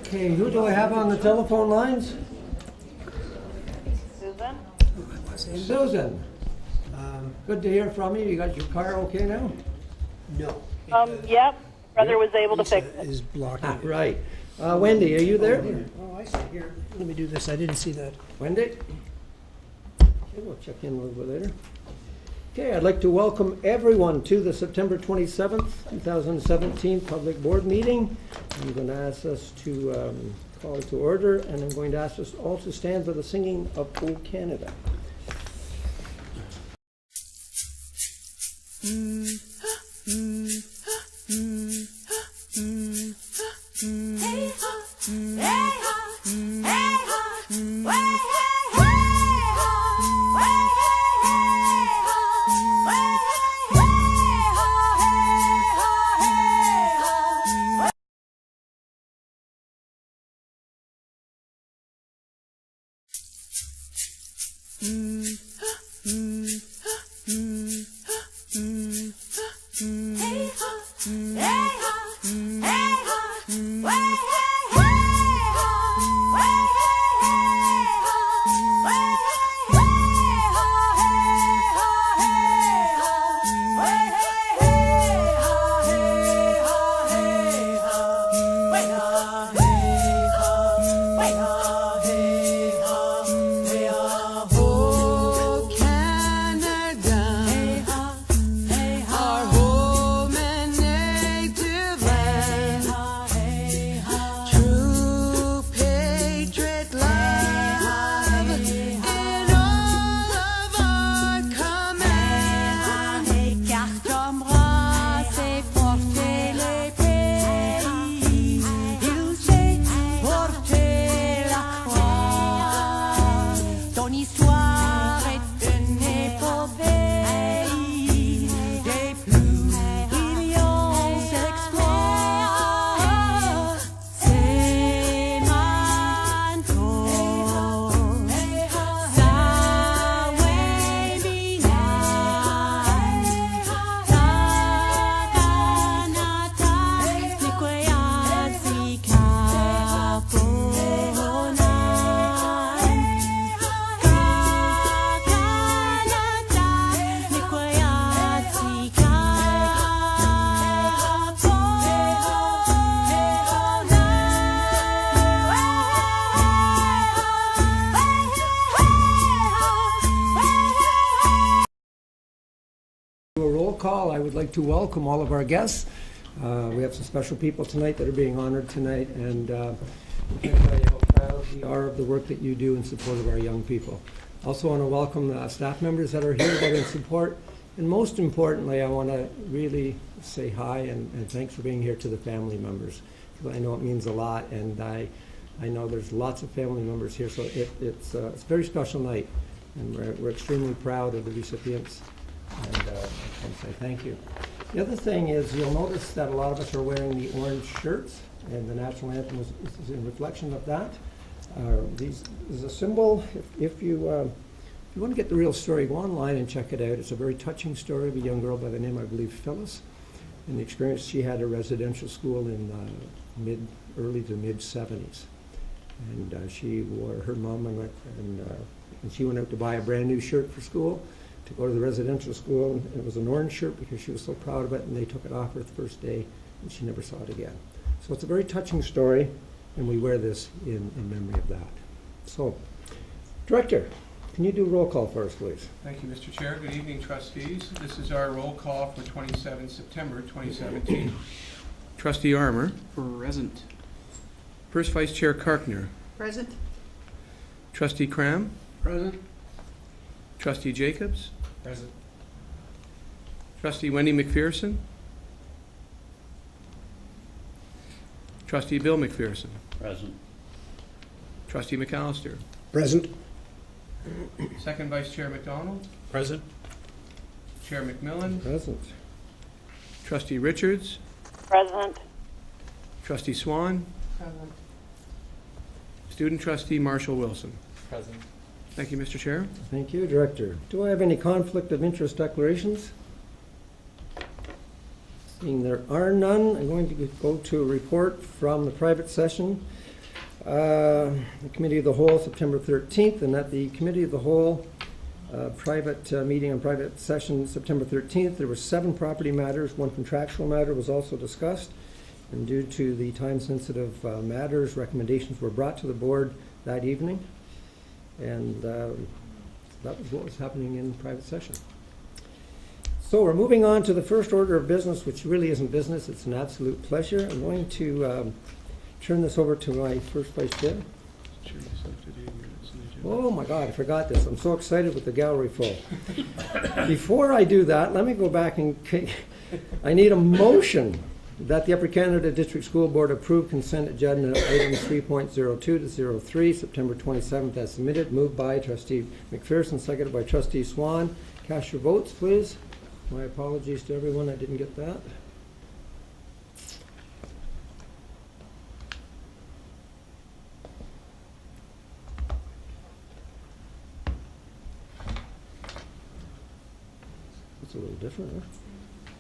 Okay, who do I have on the telephone lines? Susan? Susan. Good to hear from you. You got your car okay now? No. Yep. Brother was able to fix it. Is blocking it. Right. Wendy, are you there? Oh, I see. Here, let me do this. I didn't see that. Wendy? Okay, we'll check in a little bit later. Okay, I'd like to welcome everyone to the September 27th, 2017 public board meeting. I'm going to ask us to call it to order, and I'm going to ask us all to stand for the singing of O Canada. Call. I would like to welcome all of our guests. We have some special people tonight that are being honored tonight, and we can tell you how proud we are of the work that you do in support of our young people. Also want to welcome the staff members that are here that are in support, and most importantly, I want to really say hi and thanks for being here to the family members. I know it means a lot, and I know there's lots of family members here, so it's a very special night, and we're extremely proud of the recipients. And I can say thank you. The other thing is, you'll notice that a lot of us are wearing the orange shirts, and the national anthem is in reflection of that. These is a symbol. If you want to get the real story, go online and check it out. It's a very touching story of a young girl by the name, I believe, Phyllis, and the experience she had at a residential school in early to mid 70s, and she wore her mom and she went out to buy a brand new shirt for school, to go to the residential school, and it was an orange shirt because she was so proud of it, and they took it off her the first day, and she never saw it again. So it's a very touching story, and we wear this in memory of that. So, Director, can you do a roll call for us, please? Thank you, Mr. Chair. Good evening, trustees. This is our roll call for 27 September 2017. Trustee Armour. Present. First Vice Chair Karkner. Present. Trustee Cram. Present. Trustee Jacobs. Present. Trustee Wendy McPherson. Trustee Bill McPherson. Present. Trustee McAllister. Present. Second Vice Chair McDonald. Present. Chair McMillan. Present. Trustee Richards. Present. Trustee Swan. Present. Student Trustee Marshall Wilson. Present. Thank you, Mr. Chair. Thank you, Director. Do I have any conflict of interest declarations? Seeing there are none, I'm going to go to a report from the private session. The Committee of the Whole, September 13th, and at the Committee of the Whole private meeting and private session, September 13th, there were 7 property matters. 1 contractual matter was also discussed, and due to the time-sensitive matters, recommendations were brought to the board that evening, and that was what was happening in private session. So we're moving on to the first order of business, which really isn't business, it's an absolute pleasure. I'm going to turn this over to my first vice chair. Oh my God, I forgot this. I'm so excited with the gallery full. Before I do that, let me go back and I need a motion that the Upper Canada District School Board approve consent agenda items 3.02 to 03, September 27th as submitted. Moved by Trustee McPherson, seconded by Trustee Swan. Cast your votes, please. My apologies to everyone, I didn't get that. It's a little different, huh?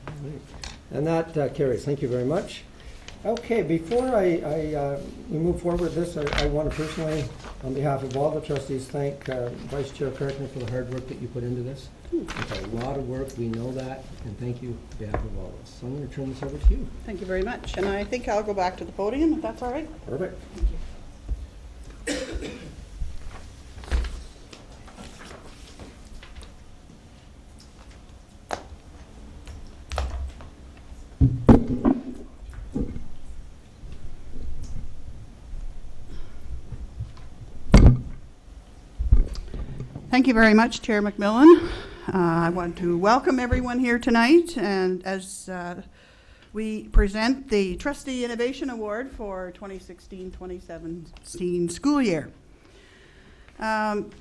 All right. And that carries. Thank you very much. Okay, before we move forward with this, I want to personally, on behalf of all the trustees, thank Vice Chair Kirkman for the hard work that you put into this. It's a lot of work, we know that, and thank you on behalf of all of us. So I'm going to turn this over to you. Thank you very much. And I think I'll go back to the podium, if that's all right. Perfect. Thank you very much, Chair McMillan. I want to welcome everyone here tonight, and as we present the Trustee Innovation Award for 2016-2017 school year.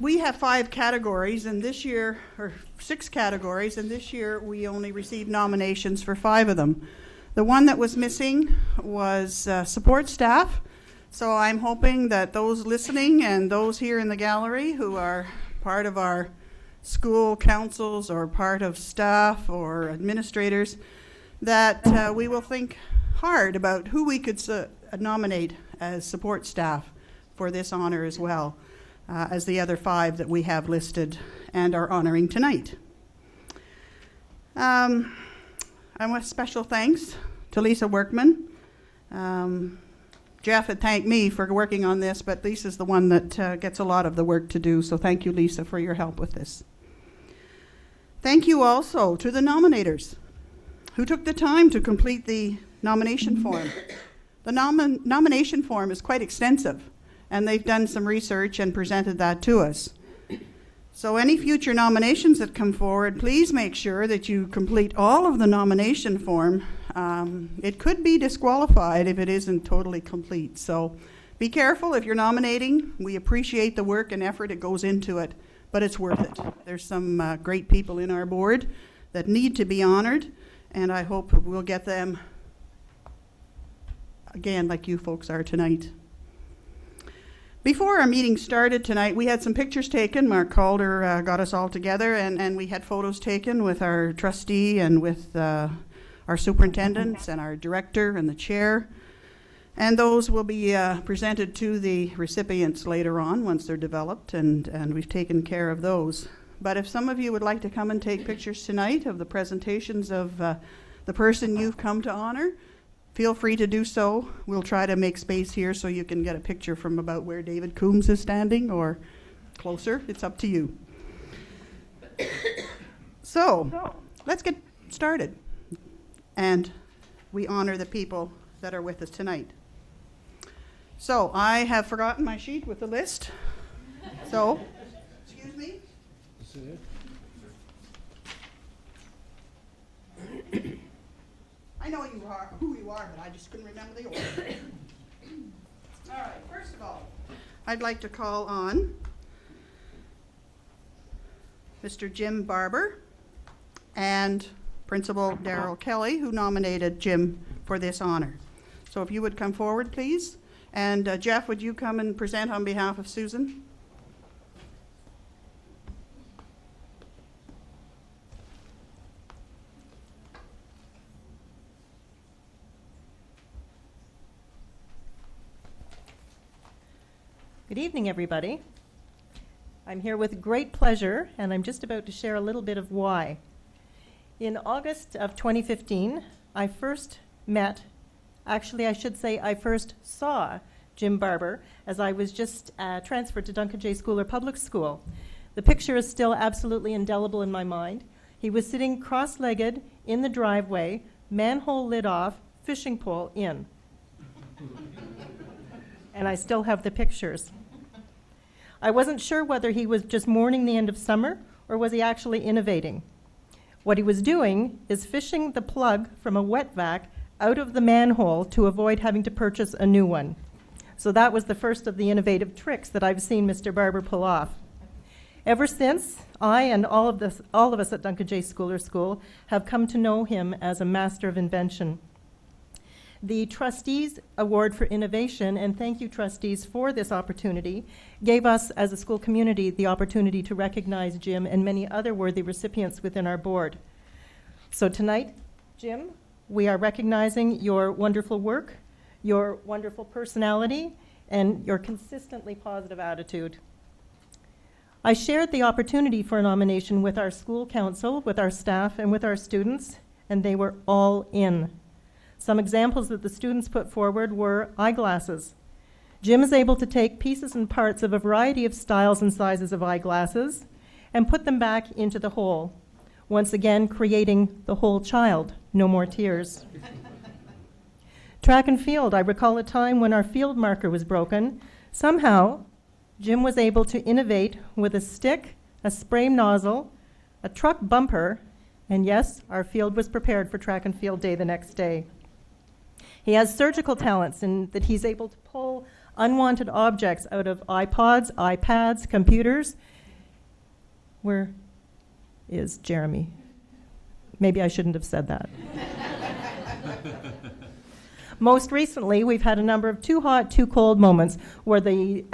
We have 5 categories, and this year, or 6 categories, and this year we only received nominations for 5 of them. The one that was missing was support staff, so I'm hoping that those listening and those here in the gallery who are part of our school councils or part of staff or administrators, that we will think hard about who we could nominate as support staff for this honor as well as the other 5 that we have listed and are honoring tonight. I want special thanks to Lisa Workman. Jeff had thanked me for working on this, but Lisa's the one that gets a lot of the work to do, so thank you, Lisa, for your help with this. Thank you also to the nominators who took the time to complete the nomination form. The nomination form is quite extensive, and they've done some research and presented that to us. So any future nominations that come forward, please make sure that you complete all of the nomination form. It could be disqualified if it isn't totally complete. So be careful if you're nominating. We appreciate the work and effort that goes into it, but it's worth it. There's some great people in our board that need to be honored, and I hope we'll get them again like you folks are tonight. Before our meeting started tonight, we had some pictures taken. Mark Calder got us all together, and we had photos taken with our trustee and with our superintendents and our director and the chair. And those will be presented to the recipients later on once they're developed, and we've taken care of those. But if some of you would like to come and take pictures tonight of the presentations of the person you've come to honor, feel free to do so. We'll try to make space here so you can get a picture from about where David Coombs is standing or closer. It's up to you. So let's get started. And we honor the people that are with us tonight. So I have forgotten my sheet with the list. So, excuse me. I know you are who you are, but I just couldn't remember the order. All right, first of all, I'd like to call on Mr. Jim Barber and Principal Darrell Kelly, who nominated Jim for this honor. So if you would come forward, please. And Jeff, would you come and present on behalf of Susan? Good evening, everybody. I'm here with great pleasure, and I'm just about to share a little bit of why. In August of 2015, I first met, actually I should say I first saw Jim Barber as I was just transferred to Duncan J. Schooler Public School. The picture is still absolutely indelible in my mind. He was sitting cross-legged in the driveway, manhole lid off, fishing pole in. And I still have the pictures. I wasn't sure whether he was just mourning the end of summer or was he actually innovating. What he was doing is fishing the plug from a wet vac out of the manhole to avoid having to purchase a new one. So that was the first of the innovative tricks that I've seen Mr. Barber pull off. Ever since, I and all of us at Duncan J. Schooler School have come to know him as a master of invention. The Trustees Award for Innovation, and thank you, trustees, for this opportunity, gave us as a school community the opportunity to recognize Jim and many other worthy recipients within our board. So tonight, Jim, we are recognizing your wonderful work, your wonderful personality, and your consistently positive attitude. I shared the opportunity for a nomination with our school council, with our staff, and with our students, and they were all in. Some examples that the students put forward were eyeglasses. Jim is able to take pieces and parts of a variety of styles and sizes of eyeglasses and put them back into the hole, once again creating the whole child, no more tears. Track and field, I recall a time when our field marker was broken. Somehow, Jim was able to innovate with a stick, a spray nozzle, a truck bumper, and yes, our field was prepared for track and field day the next day. He has surgical talents in that he's able to pull unwanted objects out of iPods, iPads, computers. Where is Jeremy? Maybe I shouldn't have said that. Most recently, we've had a number of too hot, too cold moments where the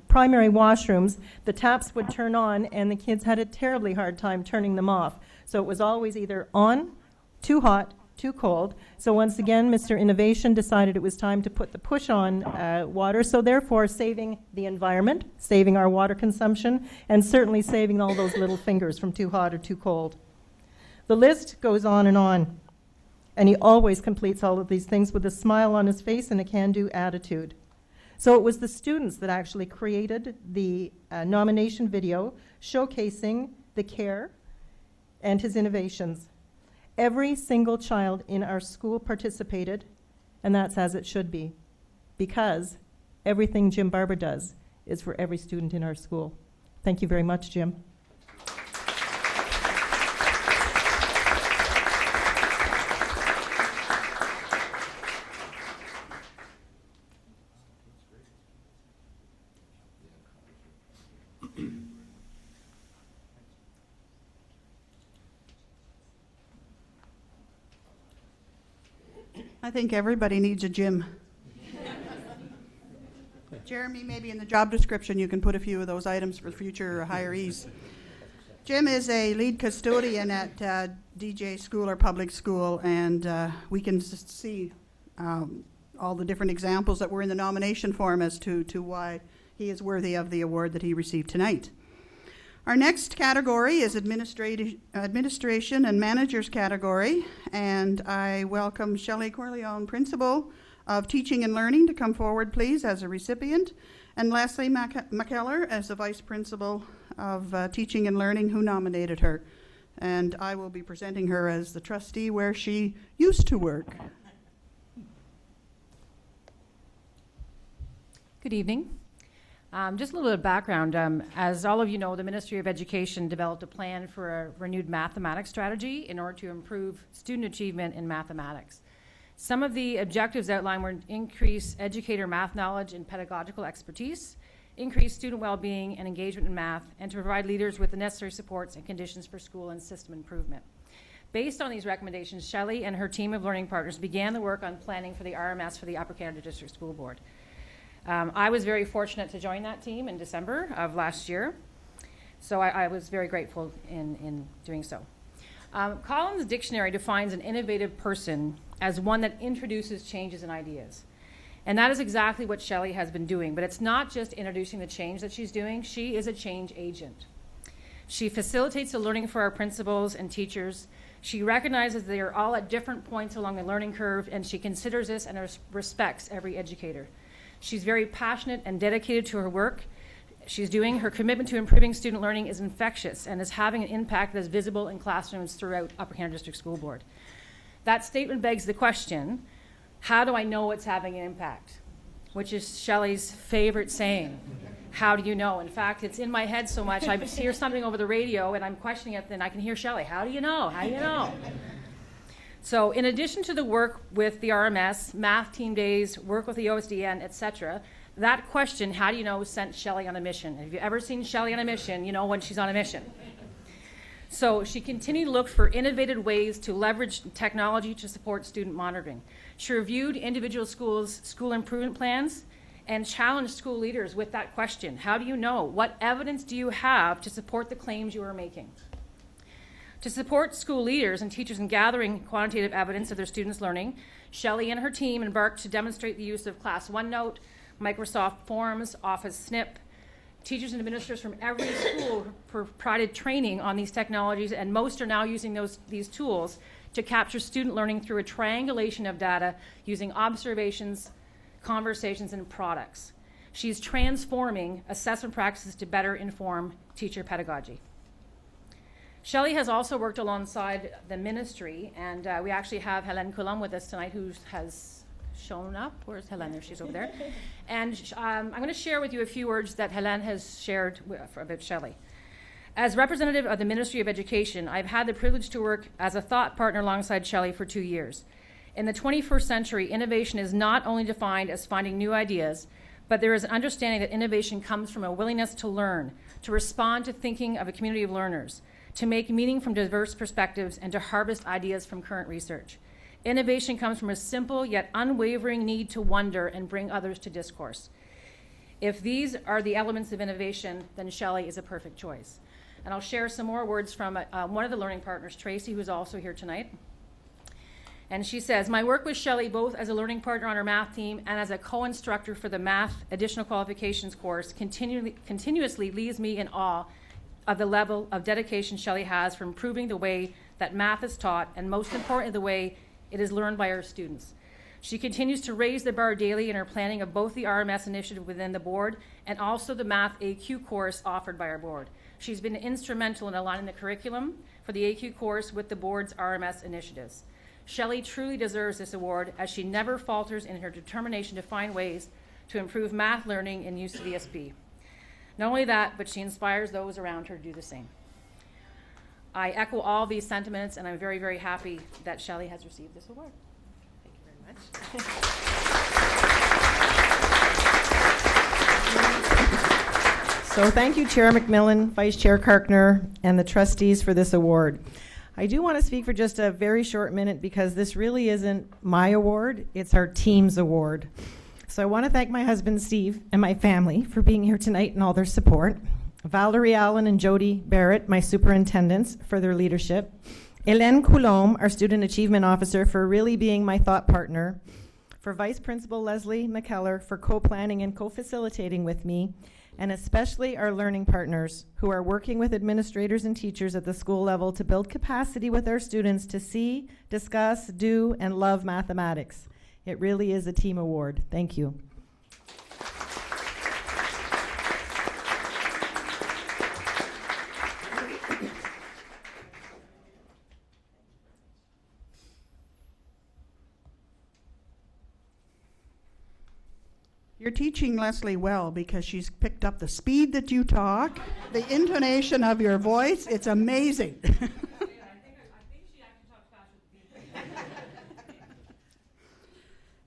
primary washrooms, the taps would turn on and the kids had a terribly hard time turning them off. So it was always either on, too hot, too cold. So once again, Mr. Innovation decided it was time to put the push on water, so therefore saving the environment, saving our water consumption, and certainly saving all those little fingers from too hot or too cold. The list goes on, and he always completes all of these things with a smile on his face and a can-do attitude. So it was the students that actually created the nomination video showcasing the care and his innovations. Every single child in our school participated, and that's as it should be, because everything Jim Barber does is for every student in our school. Thank you very much, Jim. I think everybody needs a Jim. Jeremy, maybe in the job description you can put a few of those items for future hirees. Jim is a lead custodian at DJ Schooler Public School, and we can see all the different examples that were in the nomination form as to why he is worthy of the award that he received tonight. Our next category is administration and managers category, and I welcome Shelley Corleone, Principal of Teaching and Learning, to come forward, please, as a recipient, and Leslie McKellar as the Vice Principal of Teaching and Learning, who nominated her. And I will be presenting her as the trustee where she used to work. Good evening. Just a little bit of background. As all of you know, the Ministry of Education developed a plan for a renewed mathematics strategy in order to improve student achievement in mathematics. Some of the objectives outlined were increase educator math knowledge and pedagogical expertise, increase student well-being and engagement in math, and to provide leaders with the necessary supports and conditions for school and system improvement. Based on these recommendations, Shelley and her team of learning partners began the work on planning for the RMS for the Upper Canada District School Board. I was very fortunate to join that team in December of last year, so I was very grateful in doing so. Collins Dictionary defines an innovative person as one that introduces changes and ideas. And that is exactly what Shelley has been doing. But it's not just introducing the change that she's doing. She is a change agent. She facilitates the learning for our principals and teachers. She recognizes they are all at different points along the learning curve, and she considers this and respects every educator. She's very passionate and dedicated to her work. She's doing her commitment to improving student learning is infectious and is having an impact that is visible in classrooms throughout Upper Canada District School Board. That statement begs the question, how do I know it's having an impact? Which is Shelley's favorite saying. How do you know? In fact, it's in my head so much, I hear something over the radio and I'm questioning it, then I can hear Shelley, how do you know? How do you know? So in addition to the work with the RMS, math team days, work with the OSDN, etc., that question, how do you know, sent Shelley on a mission. Have you ever seen Shelley on a mission? You know when she's on a mission. So she continued to look for innovative ways to leverage technology to support student monitoring. She reviewed individual schools' school improvement plans and challenged school leaders with that question. How do you know? What evidence do you have to support the claims you are making? To support school leaders and teachers in gathering quantitative evidence of their students' learning, Shelley and her team embarked to demonstrate the use of Class OneNote, Microsoft Forms, Office Snip. Teachers and administrators from every school provided training on these technologies, and most are now using these tools to capture student learning through a triangulation of data using observations, conversations, and products. She's transforming assessment practices to better inform teacher pedagogy. Shelley has also worked alongside the ministry, and we actually have Hélène Coulombe with us tonight, who has shown up. Where's Hélène? There, she's over there. And I'm going to share with you a few words that Hélène has shared about Shelley. As representative of the Ministry of Education, I've had the privilege to work as a thought partner alongside Shelley for 2 years. In the 21st century, innovation is not only defined as finding new ideas, but there is an understanding that innovation comes from a willingness to learn, to respond to thinking of a community of learners, to make meaning from diverse perspectives, and to harvest ideas from current research. Innovation comes from a simple yet unwavering need to wonder and bring others to discourse. If these are the elements of innovation, then Shelley is a perfect choice. And I'll share some more words from one of the learning partners, Tracy, who's also here tonight. And she says, my work with Shelley, both as a learning partner on our math team and as a co-instructor for the math additional qualifications course, continuously leaves me in awe of the level of dedication Shelley has for improving the way that math is taught, and most importantly, the way it is learned by our students. She continues to raise the bar daily in her planning of both the RMS initiative within the board and also the Math AQ course offered by our board. She's been instrumental in aligning the curriculum for the AQ course with the board's RMS initiatives. Shelley truly deserves this award, as she never falters in her determination to find ways to improve math learning in UCDSB. Not only that, but she inspires those around her to do the same. I echo all these sentiments, and I'm very, very happy that Shelley has received this award. Thank you very much. So thank you, Chair McMillan, Vice Chair Karkner, and the trustees for this award. I do want to speak for just a very short minute because this really isn't my award, it's our team's award. So I want to thank my husband, Steve, and my family for being here tonight and all their support. Valerie Allen and Jody Barrett, my superintendents, for their leadership. Hélène Coulombe, our student achievement officer, for really being my thought partner. For Vice Principal Leslie McKellar for co-planning and co-facilitating with me. And especially our learning partners who are working with administrators and teachers at the school level to build capacity with our students to see, discuss, do, and love mathematics. It really is a team award. Thank you. You're teaching Leslie well because she's picked up the speed that you talk, the intonation of your voice. It's amazing. I think she actually talks faster than me.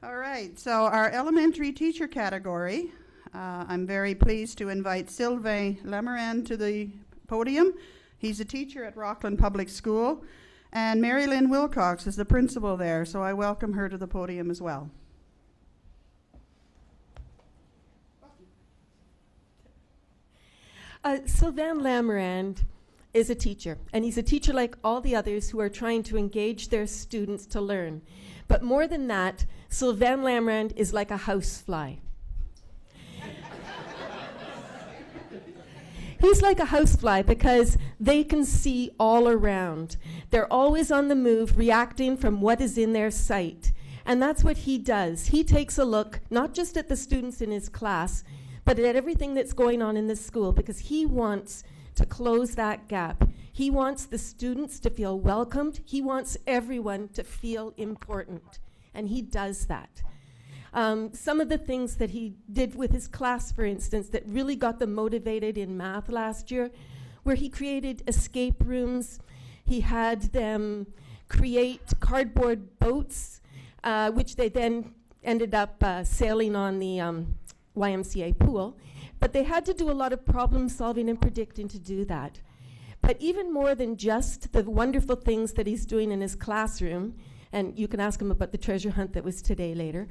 All right, so our elementary teacher category, I'm very pleased to invite Sylvain Lemoran to the podium. He's a teacher at Rockland Public School, and Mary Lynn Wilcox is the principal there, so I welcome her to the podium as well. Sylvain Lamarand is a teacher, and he's a teacher like all the others who are trying to engage their students to learn. But more than that, Sylvain Lamrand is like a housefly. He's like a housefly because they can see all around. They're always on the move, reacting from what is in their sight. And that's what he does. He takes a look, not just at the students in his class, but at everything that's going on in the school, because he wants to close that gap. He wants the students to feel welcomed. He wants everyone to feel important. And he does that. Some of the things that he did with his class, for instance, that really got them motivated in math last year, where he created escape rooms. He had them create cardboard boats, which they then ended up sailing on the YMCA pool. But they had to do a lot of problem solving and predicting to do that. But even more than just the wonderful things that he's doing in his classroom, and you can ask him about the treasure hunt that was today later,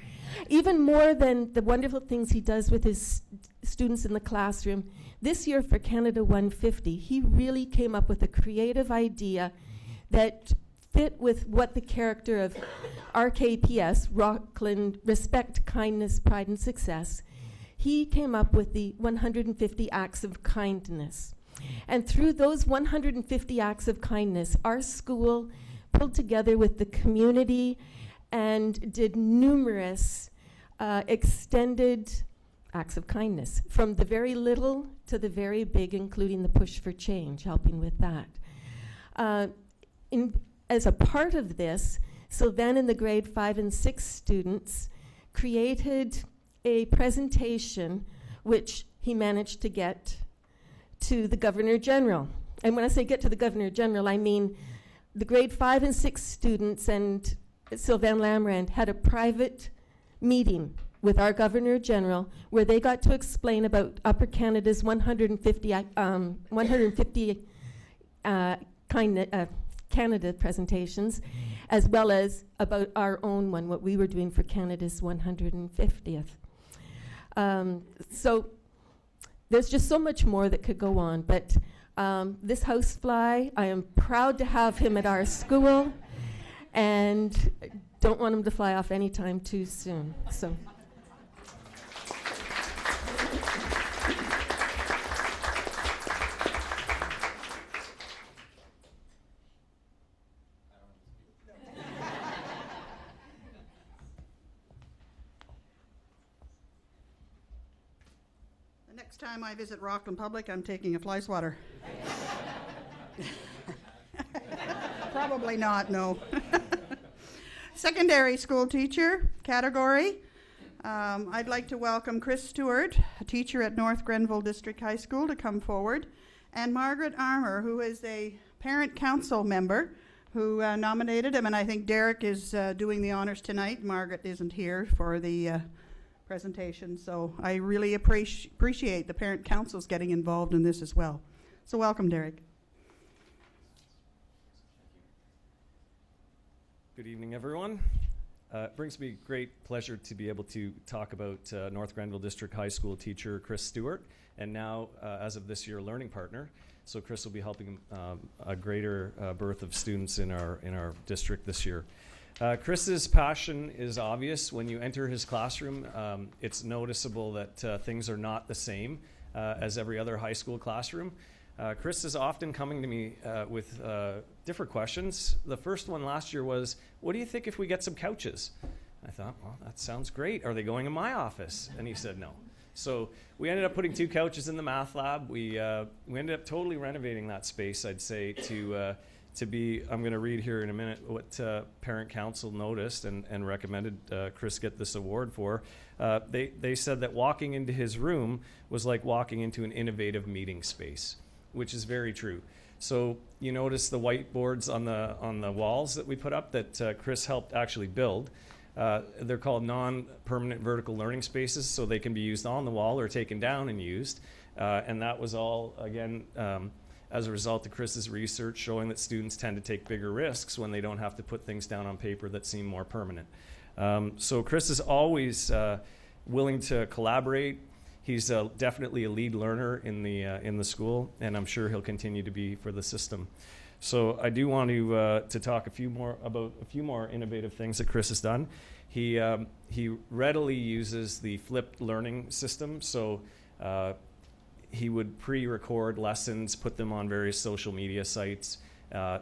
even more than the wonderful things he does with his students in the classroom, this year for Canada 150, he really came up with a creative idea that fit with what the character of RKPS, Rockland Respect, Kindness, Pride, and Success. He came up with the 150 acts of kindness. And through those 150 acts of kindness, our school pulled together with the community and did numerous extended acts of kindness, from the very little to the very big, including the push for change, helping with that. As a part of this, Sylvain and the grade 5 and 6 students created a presentation which he managed to get to the Governor General. And when I say get to the Governor General, I mean the grade 5 and 6 students and Sylvain Lamrand had a private meeting with our Governor General where they got to explain about Upper Canada's 150 Canada presentations, as well as about our own one, what we were doing for Canada's 150th. So there's just so much more that could go on, but this housefly, I am proud to have him at our school, and don't want him to fly off anytime too soon. So. Next time I visit Rockland Public, I'm taking a fly swatter. Probably not, no. Secondary school teacher category. I'd like to welcome Chris Stewart, a teacher at North Grenville District High School, to come forward, and Margaret Armour, who is a parent council member who nominated him, and I think Derek is doing the honors tonight. Margaret isn't here for the presentation, so I really appreciate the parent councils getting involved in this as well. So welcome, Derek. Good evening, everyone. It brings me great pleasure to be able to talk about North Grenville District High School teacher Chris Stewart, and now, as of this year, learning partner. So Chris will be helping a greater birth of students in our district this year. Chris's passion is obvious. When you enter his classroom, it's noticeable that things are not the same as every other high school classroom. Chris is often coming to me with different questions. The first one last year was, what do you think if we get some couches? I thought, well, that sounds great. Are they going in my office? And he said no. So we ended up putting 2 couches in the math lab. We ended up totally renovating that space, I'd say, to be, I'm going to read here in a minute what parent council noticed and recommended Chris get this award for. They said that walking into his room was like walking into an innovative meeting space, which is very true. So you notice the whiteboards on the walls that we put up that Chris helped actually build. They're called non-permanent vertical learning spaces, so they can be used on the wall or taken down and used. And that was all, again, as a result of Chris's research showing that students tend to take bigger risks when they don't have to put things down on paper that seem more permanent. So Chris is always willing to collaborate. He's definitely a lead learner in the school, and I'm sure he'll continue to be for the system. So I do want to talk about a few more innovative things that Chris has done. He readily uses the flipped learning system. So he would pre-record lessons, put them on various social media sites.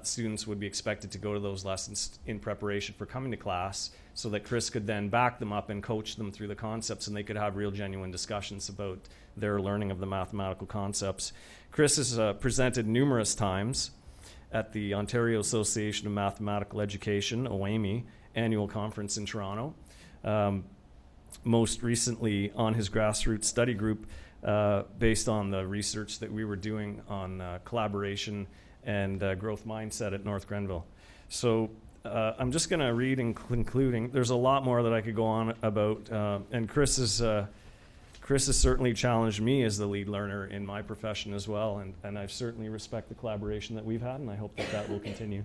Students would be expected to go to those lessons in preparation for coming to class, so that Chris could then back them up and coach them through the concepts, and they could have real genuine discussions about their learning of the mathematical concepts. Chris has presented numerous times at the Ontario Association of Mathematical Education, OAME, annual conference in Toronto. Most recently on his grassroots study group, based on the research that we were doing on collaboration and growth mindset at North Grenville. So I'm just going to read in concluding. There's a lot more that I could go on about, and Chris has certainly challenged me as the lead learner in my profession as well, and I certainly respect the collaboration that we've had, and I hope that will continue.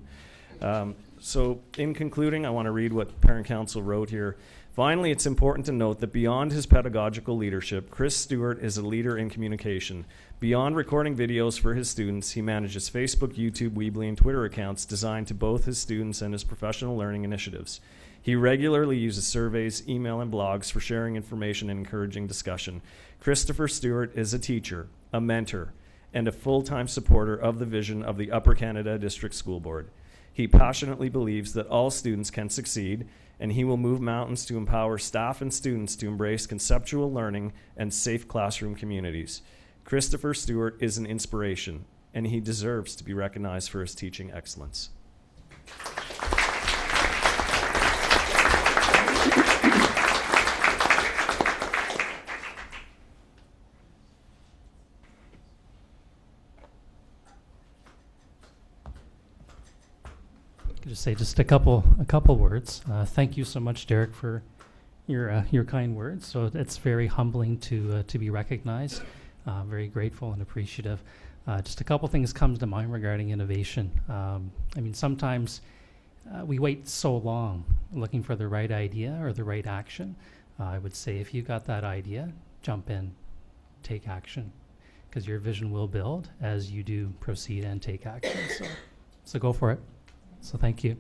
So in concluding, I want to read what Parent Council wrote here. Finally, it's important to note that beyond his pedagogical leadership, Chris Stewart is a leader in communication. Beyond recording videos for his students, he manages Facebook, YouTube, Weebly, and Twitter accounts designed to both his students and his professional learning initiatives. He regularly uses surveys, email, and blogs for sharing information and encouraging discussion. Christopher Stewart is a teacher, a mentor, and a full-time supporter of the vision of the Upper Canada District School Board. He passionately believes that all students can succeed, and he will move mountains to empower staff and students to embrace conceptual learning and safe classroom communities. Christopher Stewart is an inspiration, and he deserves to be recognized for his teaching excellence. Just say just a couple words. Thank you so much, Derek, for your kind words. So it's very humbling to be recognized. Very grateful and appreciative. Just a couple things comes to mind regarding innovation. I mean, sometimes we wait so long looking for the right idea or the right action. I would say if you got that idea, jump in, take action, because your vision will build as you do proceed and take action. So go for it. So thank you.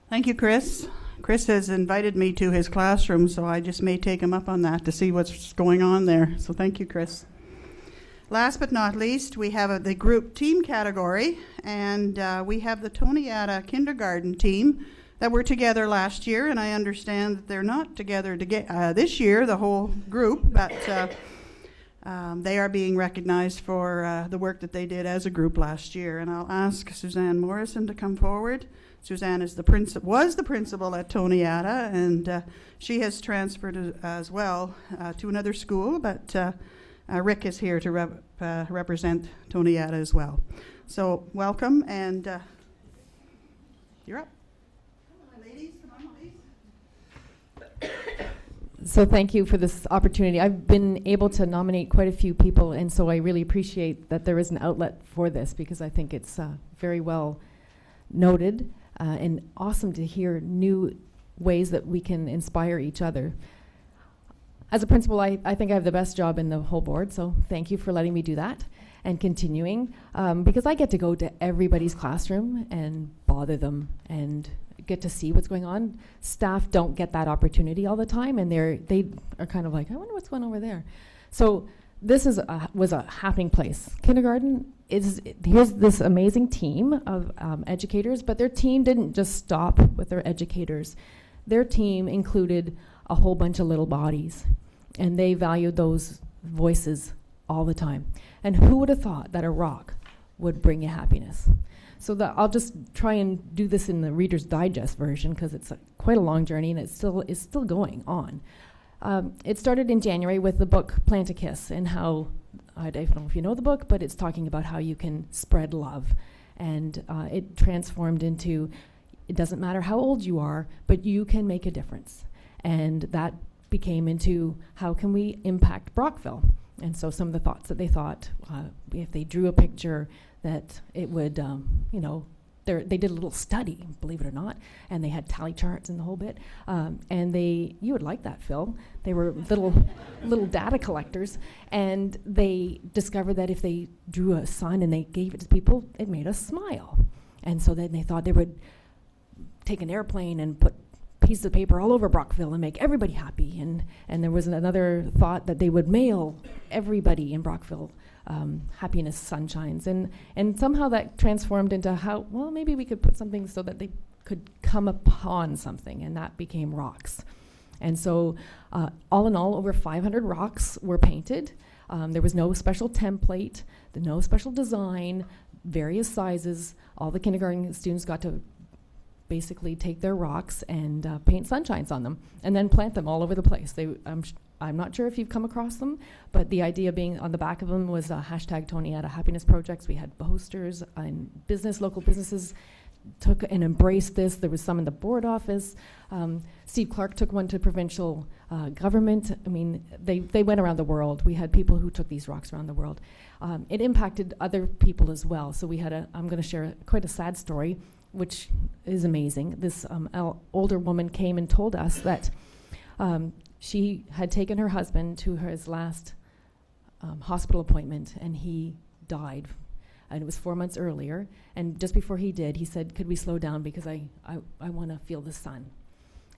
Thank you, Chris. Chris has invited me to his classroom, so I just may take him up on that to see what's going on there. So thank you, Chris. Last but not least, we have the group team category, and we have the Toniata kindergarten team that were together last year, and I understand that they're not together this year, the whole group, but they are being recognized for the work that they did as a group last year. And I'll ask Suzanne Morrison to come forward. Suzanne was the principal at Toniata, and she has transferred as well to another school, but Rick is here to represent Toniata as well. So welcome, and you're up. So thank you for this opportunity. I've been able to nominate quite a few people, and so I really appreciate that there is an outlet for this, because I think it's very well noted and awesome to hear new ways that we can inspire each other. As a principal, I think I have the best job in the whole board, so thank you for letting me do that and continuing, because I get to go to everybody's classroom and bother them and get to see what's going on. Staff don't get that opportunity all the time, and they are kind of like, I wonder what's going on over there. So this was a happening place. Kindergarten here's this amazing team of educators, but their team didn't just stop with their educators. Their team included a whole bunch of little bodies, and they valued those voices all the time. And who would have thought that a rock would bring you happiness? So I'll just try and do this in the Reader's Digest version, because it's quite a long journey, and it's still going on. It started in January with the book Plant a Kiss, and how, I don't know if you know the book, but it's talking about how you can spread love. And it transformed into, it doesn't matter how old you are, but you can make a difference. And that became into, how can we impact Brockville? And so some of the thoughts that they thought, if they drew a picture, that it would, they did a little study, believe it or not, and they had tally charts and the whole bit. And you would like that, Phil. They were little data collectors, and they discovered that if they drew a sun and they gave it to people, it made us smile. And so then they thought they would take an airplane and put pieces of paper all over Brockville and make everybody happy. And there was another thought that they would mail everybody in Brockville happiness sunshines. And somehow that transformed into well, maybe we could put something so that they could come upon something, and that became rocks. And so all in all, over 500 rocks were painted. There was no special template, no special design, various sizes. All the kindergarten students got to basically take their rocks and paint sunshines on them, and then plant them all over the place. I'm not sure if you've come across them, but the idea being on the back of them was hashtag Toniata Happiness Projects. We had posters, and local businesses took and embraced this. There was some in the board office. Steve Clark took one to provincial government. I mean, they went around the world. We had people who took these rocks around the world. It impacted other people as well. So I'm going to share quite a sad story, which is amazing. This older woman came and told us that she had taken her husband to his last hospital appointment, and he died. And it was 4 months earlier. And just before he did, he said, "Could we slow down because I want to feel the sun."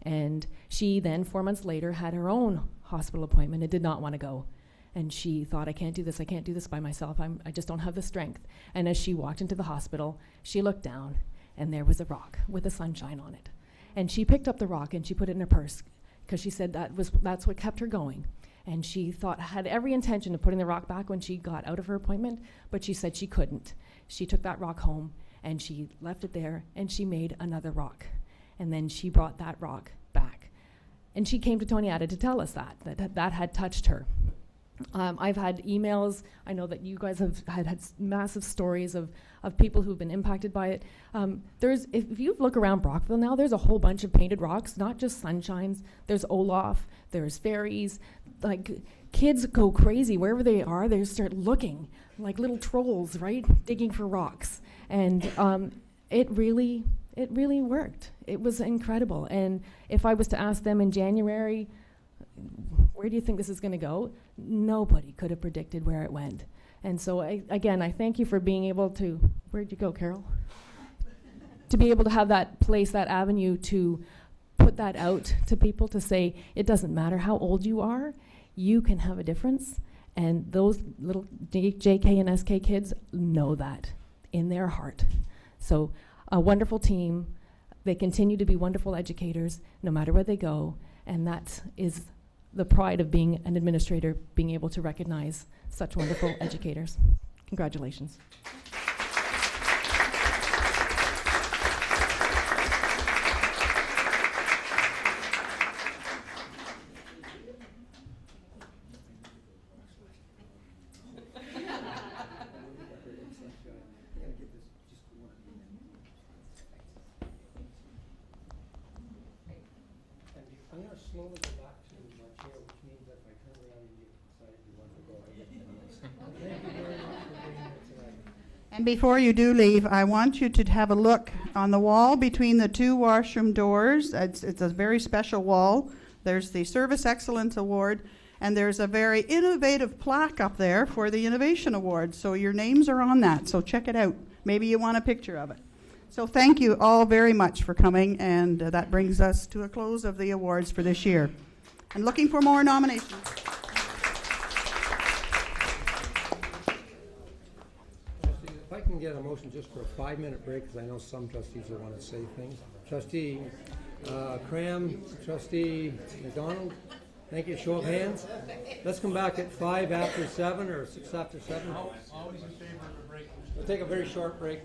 And she then, 4 months later, had her own hospital appointment and did not want to go. And she thought, I can't do this by myself. I just don't have the strength. And as she walked into the hospital, she looked down, and there was a rock with a sunshine on it. And she picked up the rock and she put it in her purse, because she said that's what kept her going. And she had every intention of putting the rock back when she got out of her appointment, but she said she couldn't. She took that rock home and she left it there, and she made another rock. And then she brought that rock back. And she came to Toniata to tell us that had touched her. I've had emails. I know that you guys have had massive stories of people who've been impacted by it. If you look around Brockville now, there's a whole bunch of painted rocks, not just sunshines. There's Olaf, there's fairies. Like, kids go crazy wherever they are. They start looking like little trolls, right, digging for rocks. And it really worked. It was incredible. And if I was to ask them in January, where do you think this is going to go? Nobody could have predicted where it went. And so, I thank you for being able to, where'd you go, Carol? To be able to have that place, that avenue to put that out to people, to say, it doesn't matter how old you are, you can have a difference. And those little JK and SK kids know that in their heart. So a wonderful team. They continue to be wonderful educators no matter where they go. And that is the pride of being an administrator, being able to recognize such wonderful educators. Congratulations. I'm going to slowly go back to my chair, which means that if I turn around and you decide you want to go, I get the Thank you very much for being here tonight. And before you do leave, I want you to have a look on the wall between the two washroom doors. It's a very special wall. There's the Service Excellence Award, and there's a very innovative plaque up there for the Innovation Award. So your names are on that, so check it out. Maybe you want a picture of it. So thank you all very much for coming, and that brings us to a close of the awards for this year. And looking for more nominations. If I can get a motion just for a 5-minute break, because I know some trustees will want to say things. Trustee Cram, Trustee McDonald, thank you. Show of hands. Let's come back at 5 after 7 or 6 after 7. Always in favor of a break. We'll take a very short break.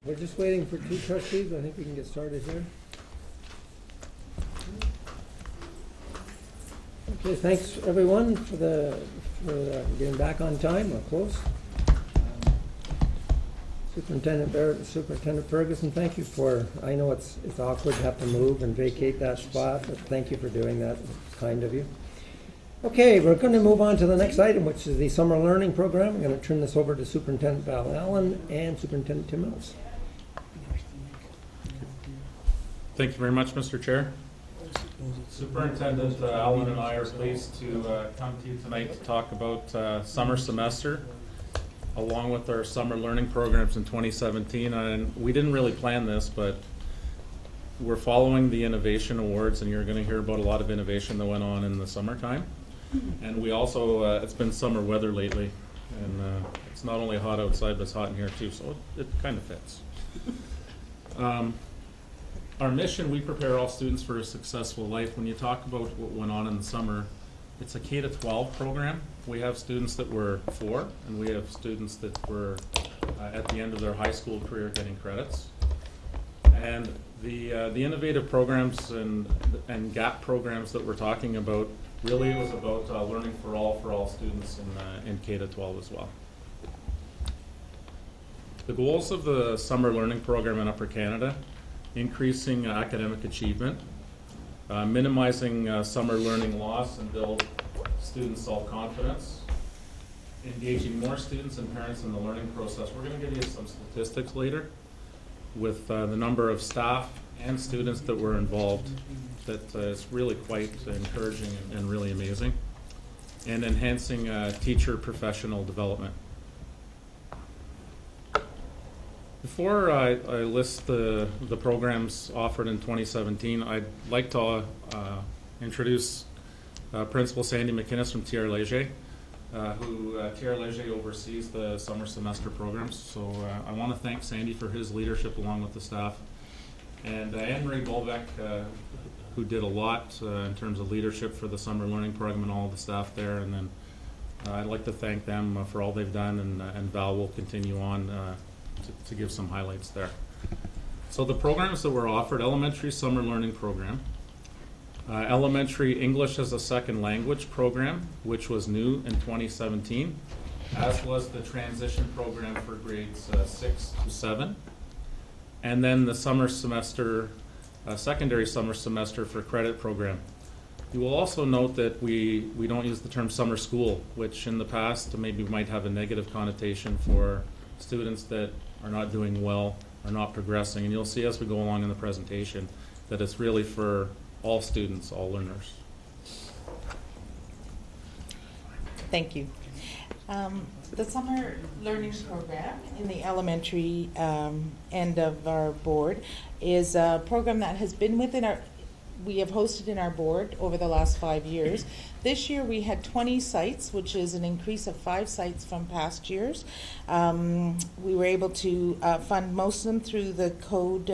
We're just waiting for 2 trustees. I think we can get started here. Okay, thanks everyone for getting back on time or close. Superintendent Ferguson, thank you for, I know it's awkward to have to move and vacate that spot, but thank you for doing that. It's kind of you. Okay, we're going to move on to the next item, which is the summer learning program. I'm going to turn this over to Superintendent Val Allen and Superintendent Tim Mills. Thank you very much, Mr. Chair. Superintendent Allen and I are pleased to come to you tonight to talk about summer semester, along with our summer learning programs in 2017. And we didn't really plan this, but we're following the Innovation Awards, and you're going to hear about a lot of innovation that went on in the summertime. And we also, it's been summer weather lately, and it's not only hot outside, but it's hot in here too, so it kind of fits. Our mission, we prepare all students for a successful life. When you talk about what went on in the summer, it's a K-12 program. We have students that were 4, and we have students that were at the end of their high school career getting credits. And the innovative programs and GAP programs that we're talking about, really it was about learning for all students in K-12 as well. The goals of the summer learning program in Upper Canada: increasing academic achievement, minimizing summer learning loss and build student self-confidence, engaging more students and parents in the learning process. We're going to give you some statistics later with the number of staff and students that were involved. That is really quite encouraging and really amazing. And enhancing teacher professional development. Before I list the programs offered in 2017, I'd like to introduce Principal Sandy McInnes from TR Léger, who TR Léger oversees the summer semester programs. So I want to thank Sandy for his leadership along with the staff. And Anne-Marie Bolbeck, who did a lot in terms of leadership for the summer learning program and all the staff there. And then I'd like to thank them for all they've done, and Val will continue on to give some highlights there. So the programs that were offered: elementary summer learning program, elementary English as a second language program, which was new in 2017, as was the transition program for grades 6 to 7, and then the summer semester, secondary summer semester for credit program. You will also note that we don't use the term summer school, which in the past maybe might have a negative connotation for students that are not doing well, are not progressing. And you'll see as we go along in the presentation that it's really for all students, all learners. Thank you. The summer learning program in the elementary end of our board is a program that has been we have hosted in our board over the last 5 years. This year we had 20 sites, which is an increase of 5 sites from past years. We were able to fund most of them through the code,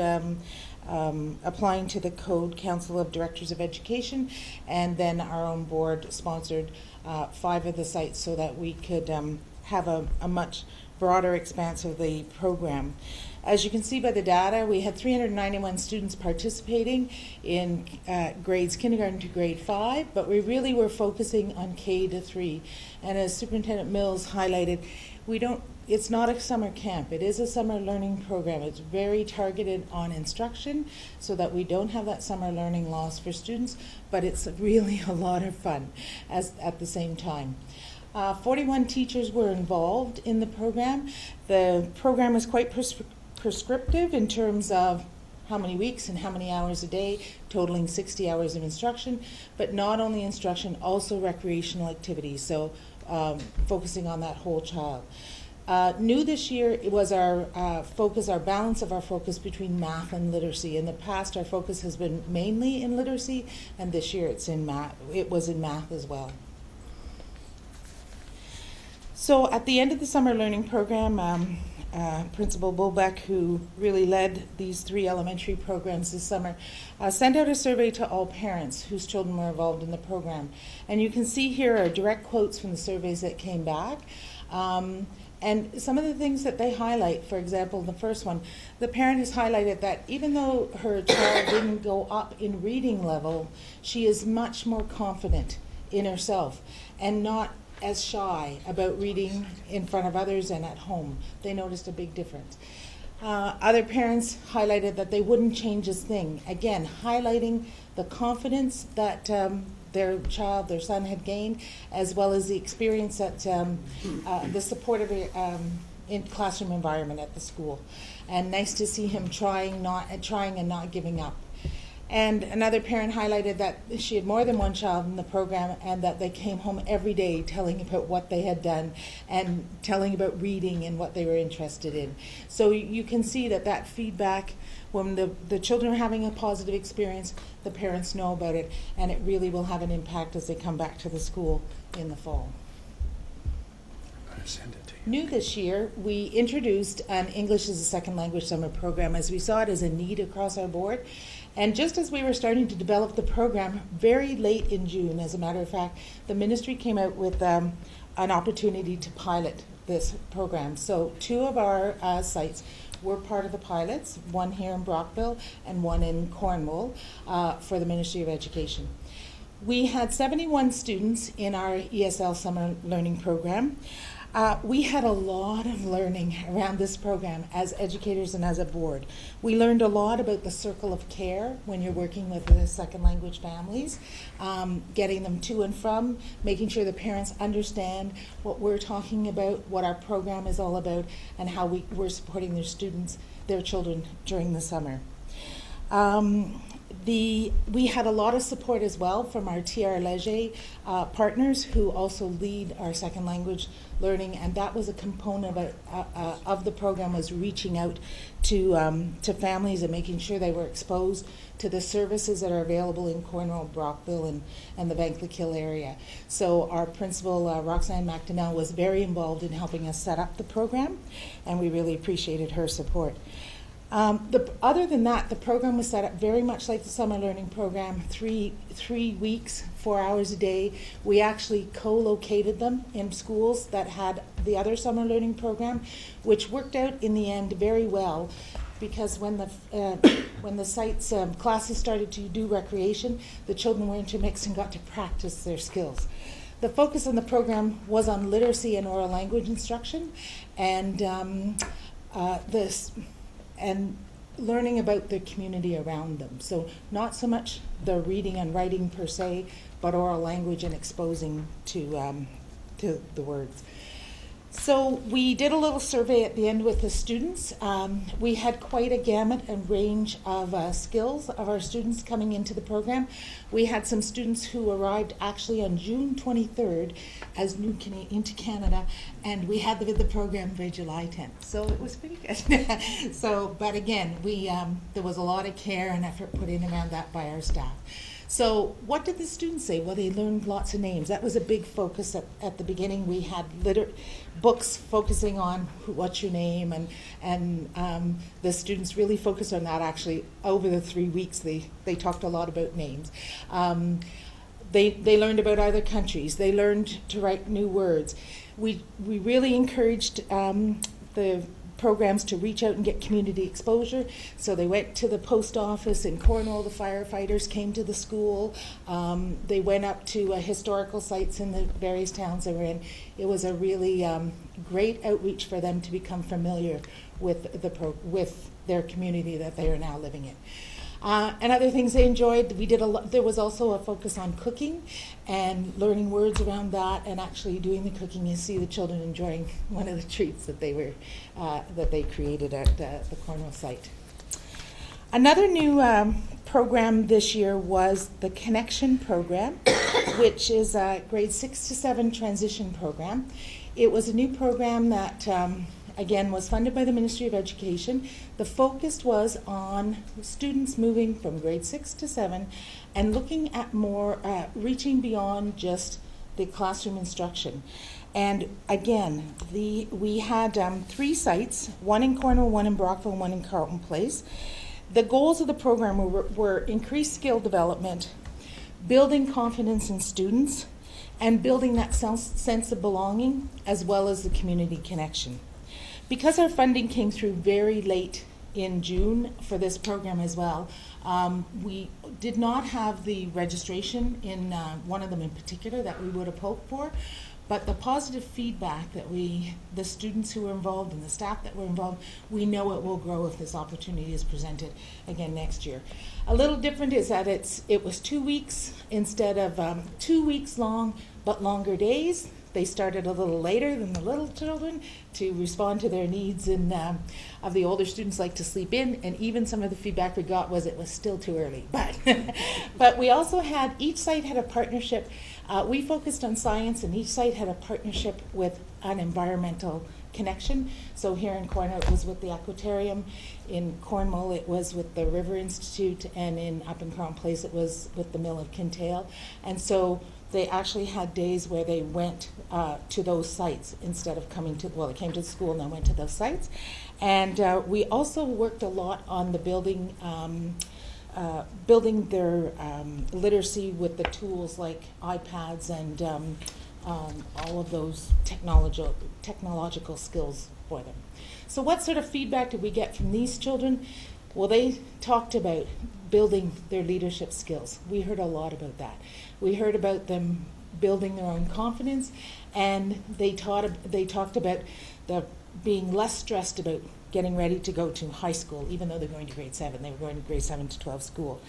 applying to the Code Council of Directors of Education, and then our own board sponsored 5 of the sites so that we could have a much broader expanse of the program. As you can see by the data, we had 391 students participating in grades kindergarten to grade 5, but we really were focusing on K to 3. And as Superintendent Mills highlighted, it's not a summer camp. It is a summer learning program. It's very targeted on instruction so that we don't have that summer learning loss for students, but it's really a lot of fun at the same time. 41 teachers were involved in the program. The program is quite prescriptive in terms of how many weeks and how many hours a day, totaling 60 hours of instruction, but not only instruction, also recreational activities, so focusing on that whole child. New this year, it was our focus, our balance of our focus between math and literacy. In the past, our focus has been mainly in literacy, and this year it's in math. It was in math as well. So at the end of the summer learning program, Principal Bolbeck, who really led these 3 elementary programs this summer, sent out a survey to all parents whose children were involved in the program. And you can see here are direct quotes from the surveys that came back. And some of the things that they highlight, for example, the first one, the parent has highlighted that even though her child didn't go up in reading level, she is much more confident in herself and not as shy about reading in front of others and at home. They noticed a big difference. Other parents highlighted that they wouldn't change a thing. Again, highlighting the confidence that their child, their son had gained, as well as the experience that the supportive in classroom environment at the school. And nice to see him trying and not giving up. And another parent highlighted that she had more than one child in the program and that they came home every day telling about what they had done and telling about reading and what they were interested in. So you can see that feedback, when the children are having a positive experience, the parents know about it, and it really will have an impact as they come back to the school in the fall. New this year, we introduced an English as a Second Language summer program, as we saw it as a need across our board. And just as we were starting to develop the program, very late in June, as a matter of fact, the ministry came out with an opportunity to pilot this program. So 2 of our sites were part of the pilots, one here in Brockville and one in Cornwall for the Ministry of Education. We had 71 students in our ESL summer learning program. We had a lot of learning around this program as educators and as a board. We learned a lot about the circle of care when you're working with the second language families, getting them to and from, making sure the parents understand what we're talking about, what our program is all about, and how we're supporting their students, their children during the summer. We had a lot of support as well from our TR Leger partners who also lead our second language learning, and that was a component of the program, was reaching out to families and making sure they were exposed to the services that are available in Cornwall, Brockville, and the Vanklekill area. So our principal, Roxanne McDonnell, was very involved in helping us set up the program, and we really appreciated her support. Other than that, the program was set up very much like the summer learning program, three weeks, 4 hours a day. We actually co-located them in schools that had the other summer learning program, which worked out in the end very well, because when the site's classes started to do recreation, the children were intermixed and got to practice their skills. The focus on the program was on literacy and oral language instruction, and and learning about the community around them. So not so much the reading and writing per se, but oral language and exposing to the words. So we did a little survey at the end with the students. We had quite a gamut and range of skills of our students coming into the program. We had some students who arrived actually on June 23rd as new into Canada, and we had them in the program by July 10th. So it was pretty good. But again, there was a lot of care and effort put in around that by our staff. So what did the students say? Well, they learned lots of names. That was a big focus at the beginning. We had books focusing on what's your name, and the students really focused on that actually over the 3 weeks. They talked a lot about names. They learned about other countries. They learned to write new words. We really encouraged the programs to reach out and get community exposure. So they went to the post office in Cornwall, the firefighters came to the school, they went up to historical sites in the various towns they were in. It was a really great outreach for them to become familiar with with their community that they are now living in. And other things they enjoyed, there was also a focus on cooking and learning words around that, and actually doing the cooking. You see the children enjoying one of the treats that they created at the Cornwall site. Another new program this year was the Connection program, which is a grade 6 to 7 transition program. It was a new program that again, was funded by the Ministry of Education. The focus was on students moving from grade 6 to 7 and looking at more, reaching beyond just the classroom instruction. And again, we had 3 sites, one in Cornwall, one in Brockville, and one in Carleton Place. The goals of the program were increased skill development, building confidence in students, and building that sense of belonging as well as the community connection. Because our funding came through very late in June for this program as well, we did not have the registration in one of them in particular that we would have hoped for, but the positive feedback that the students who were involved and the staff that were involved, we know it will grow if this opportunity is presented again next year. A little different is that it was 2 weeks instead of 2 weeks long, but longer days. They started a little later than the little children to respond to their needs, and of the older students like to sleep in, and even some of the feedback we got was it was still too early. But we also had, each site had a partnership. We focused on science, and each site had a partnership with an environmental connection. So here in Cornwall it was with the Aquatarium, in Cornwall it was with the River Institute, and up in Crown Place it was with the Mill of Kintail. And so they actually had days where they went to those sites instead of coming to, well, they came to the school and then went to those sites. And we also worked a lot on the building their literacy with the tools like iPads and all of those technological skills for them. So what sort of feedback did we get from these children? Well, they talked about building their leadership skills. We heard a lot about that. We heard about them building their own confidence, and they talked about being less stressed about getting ready to go to high school, even though they're going to grade 7. They were going to grade 7 to 12 school.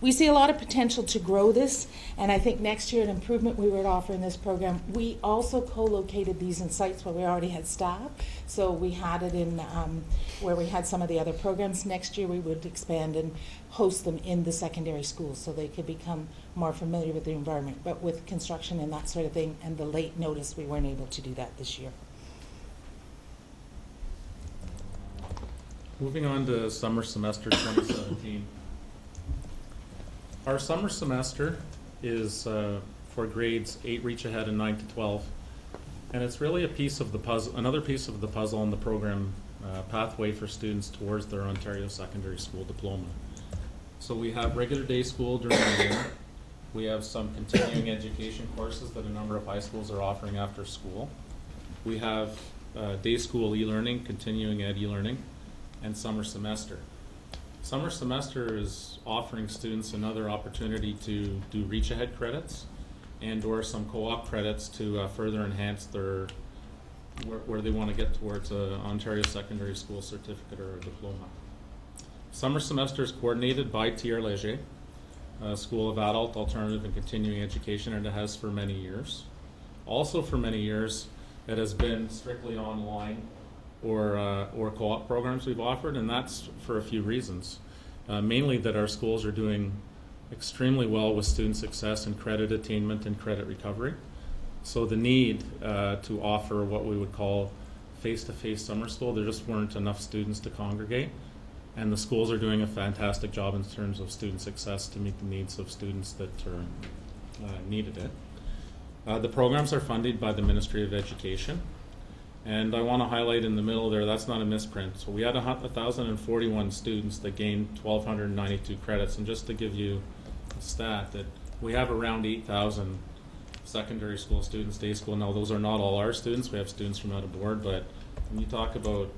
We see a lot of potential to grow this, and I think next year an improvement we would offer in this program. We also co-located these in sites where we already had staff, so we had it in where we had some of the other programs. Next year we would expand and host them in the secondary schools so they could become more familiar with the environment. But with construction and that sort of thing and the late notice, we weren't able to do that this year. Moving on to summer semester 2017. Our summer semester is for grades 8 reach ahead and 9 to 12. And it's really a piece of the puzzle, another piece of the puzzle in the program pathway for students towards their Ontario Secondary School diploma. So we have regular day school during the year. We have some continuing education courses that a number of high schools are offering after school. We have day school e-learning, continuing ed e-learning, and summer semester. Summer semester is offering students another opportunity to do reach ahead credits and or some co-op credits to further enhance their where they want to get towards an Ontario Secondary School certificate or a diploma. Summer semester is coordinated by TR Léger, School of Adult, Alternative and Continuing Education, and it has for many years. Also for many years, it has been strictly online or co-op programs we've offered, and that's for a few reasons. Mainly that our schools are doing extremely well with student success and credit attainment and credit recovery. So the need to offer what we would call face-to-face summer school, there just weren't enough students to congregate, and the schools are doing a fantastic job in terms of student success to meet the needs of students that needed it. The programs are funded by the Ministry of Education. And I want to highlight in the middle there, that's not a misprint. So we had 1,041 students that gained 1,292 credits. And just to give you a stat, that we have around 8,000 secondary school students, day school. Now, those are not all our students. We have students from out of board. But when you talk about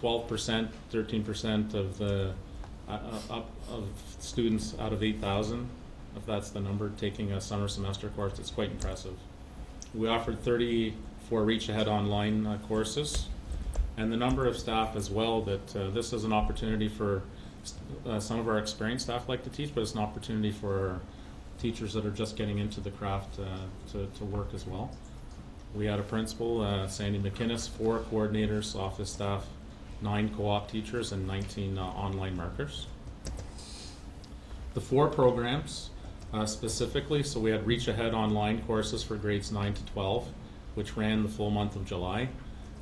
12%, 13% of the of students out of 8,000, if that's the number, taking a summer semester course, it's quite impressive. We offered 34 Reach Ahead online courses, and the number of staff as well that this is an opportunity for some of our experienced staff like to teach, but it's an opportunity for teachers that are just getting into the craft to work as well. We had a principal, Sandy McInnes, 4 coordinators, office staff, 9 co-op teachers, and 19 online markers. The 4 programs specifically, so we had Reach Ahead online courses for grades 9 to 12, which ran the full month of July.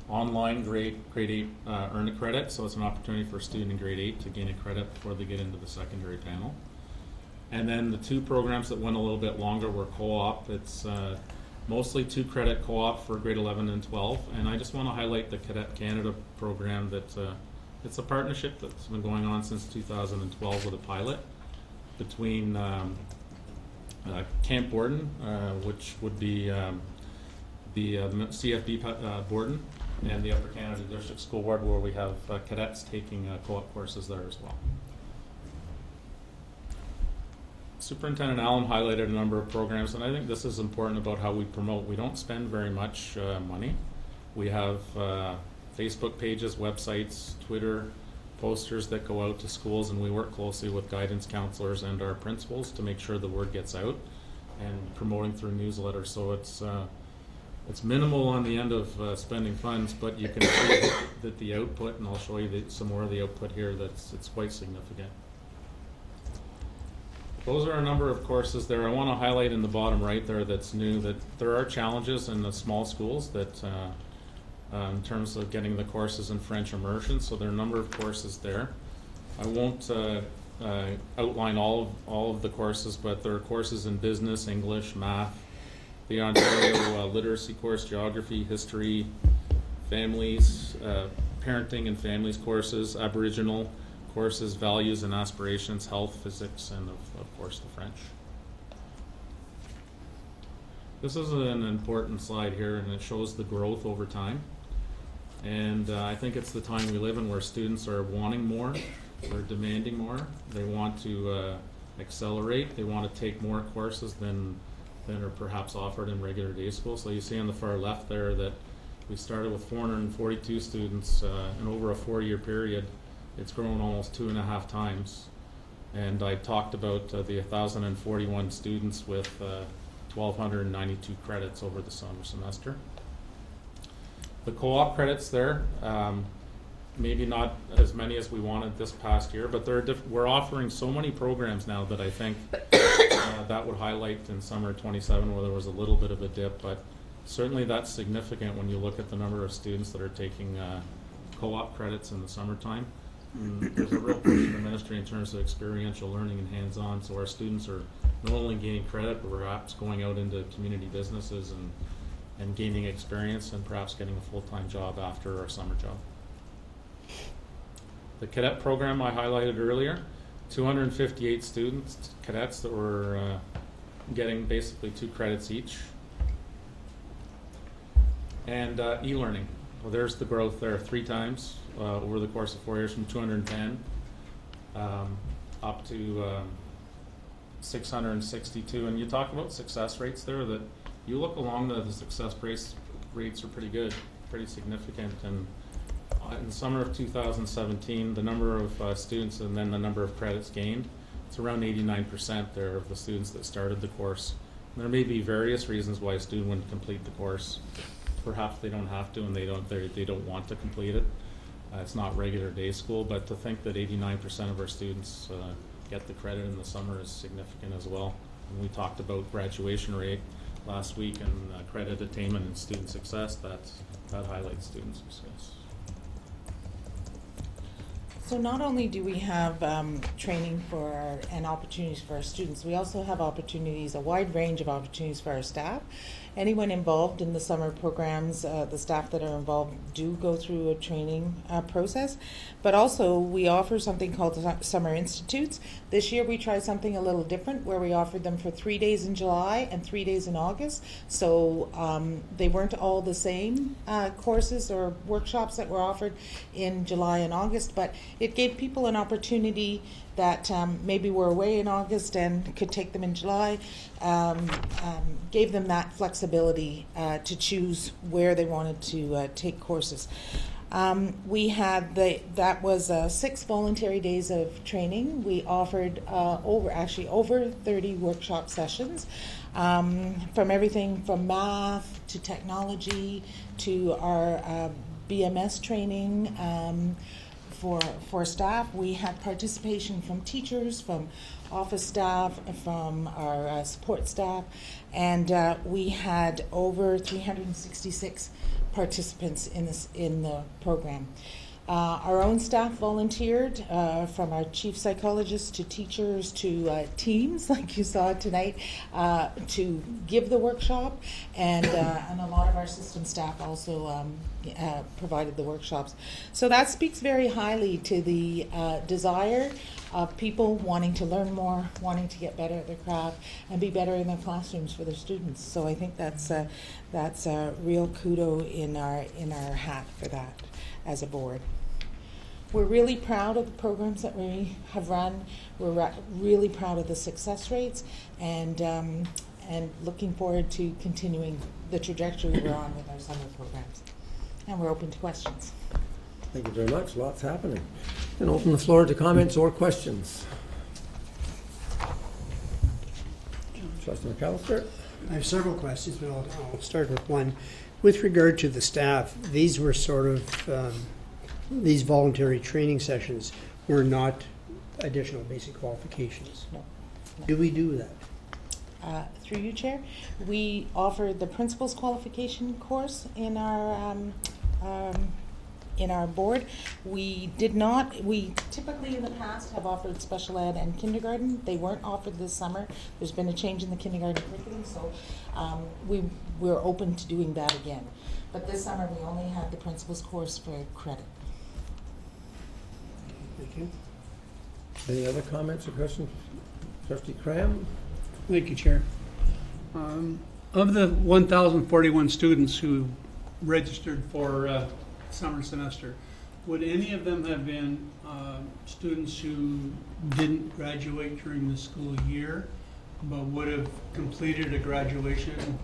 Online grade 8 earn a credit, so it's an opportunity for a student in grade 8 to gain a credit before they get into the secondary panel. And then the 2 programs that went a little bit longer were co-op. It's mostly 2 credit co-op for grade 11 and 12. And I just want to highlight the Cadet Canada program that it's a partnership that's been going on since 2012 with a pilot between Camp Borden, which would be the CFB Borden, and the Upper Canada District School Board, where we have cadets taking co-op courses there as well. Superintendent Allen highlighted a number of programs, and I think this is important about how we promote. We don't spend very much money. We have Facebook pages, websites, Twitter, posters that go out to schools, and we work closely with guidance counselors and our principals to make sure the word gets out, and promoting through newsletters. So it's minimal on the end of spending funds, but you can see that the output, and I'll show you some more of the output here, it's quite significant. Those are a number of courses there. I want to highlight in the bottom right there that's new that there are challenges in the small schools that in terms of getting the courses in French immersion, so there are a number of courses there. I won't outline all of the courses, but there are courses in business, English, math, the Ontario literacy course, geography, history, families, parenting and families courses, Aboriginal courses, values and aspirations, health, physics, and of course the French. This is an important slide here, and it shows the growth over time. And I think it's the time we live in where students are wanting more, they're demanding more, they want to accelerate, they want to take more courses than are perhaps offered in regular day school. So you see on the far left there that we started with 442 students, and over a 4-year period, it's grown almost 2.5 times. And I talked about the 1,041 students with 1,292 credits over the summer semester. The co-op credits there, maybe not as many as we wanted this past year, but we're offering so many programs now that I think that would highlight in summer 27 where there was a little bit of a dip, but certainly that's significant when you look at the number of students that are taking co-op credits in the summertime. There's a real push in the ministry in terms of experiential learning and hands-on, so our students are not only gaining credit, but perhaps going out into community businesses and gaining experience and perhaps getting a full-time job after our summer job. The cadet program I highlighted earlier, 258 students, cadets that were getting basically 2 credits each. And e-learning, well, there's the growth there, 3 times over the course of 4 years, from 210 up to 662. And you talk about success rates there, that you look along the success rates are pretty good, pretty significant. And in the summer of 2017, the number of students and then the number of credits gained, it's around 89% there of the students that started the course. And there may be various reasons why a student wouldn't complete the course. Perhaps they don't have to, and they don't want to complete it. It's not regular day school, but to think that 89% of our students get the credit in the summer is significant as well. And we talked about graduation rate last week and credit attainment and student success. That highlights student success. So not only do we have training and opportunities for our students, we also have opportunities, a wide range of opportunities for our staff. Anyone involved in the summer programs, the staff that are involved do go through a training process, but also we offer something called the Summer Institutes. This year we tried something a little different where we offered them for 3 days in July and 3 days in August. So they weren't all the same courses or workshops that were offered in July and August, but it gave people an opportunity that maybe were away in August and could take them in July, gave them that flexibility to choose where they wanted to take courses. We had that was 6 voluntary days of training. We offered over 30 workshop sessions, from everything from math to technology to our BMS training. For staff, we had participation from teachers, from office staff, from our support staff, and we had over 366 participants in the program. Our own staff volunteered, from our chief psychologist to teachers to teams, like you saw tonight, to give the workshop, and a lot of our system staff also provided the workshops. So that speaks very highly to the desire of people wanting to learn more, wanting to get better at their craft, and be better in their classrooms for their students. So I think that's a real kudo in our hat for that as a board. We're really proud of the programs that we have run. We're really proud of the success rates, and looking forward to continuing the trajectory we're on with our summer programs. And we're open to questions. Thank you very much. Lots happening. And open the floor to comments or questions. Trustee McAllister. I have several questions, but I'll start with one. With regard to the staff, these were sort of, these voluntary training sessions were not additional basic qualifications. No. Do we do that? Through you, Chair, we offer the principal's qualification course in our board. We typically in the past have offered special ed and kindergarten. They weren't offered this summer. There's been a change in the kindergarten curriculum, so we're open to doing that again. But this summer we only had the principal's course for credit. Thank you. Any other comments or questions? Trustee Cram? Thank you, Chair. Of the 1,041 students who registered for summer semester, would any of them have been students who didn't graduate during the school year, but would have completed a graduation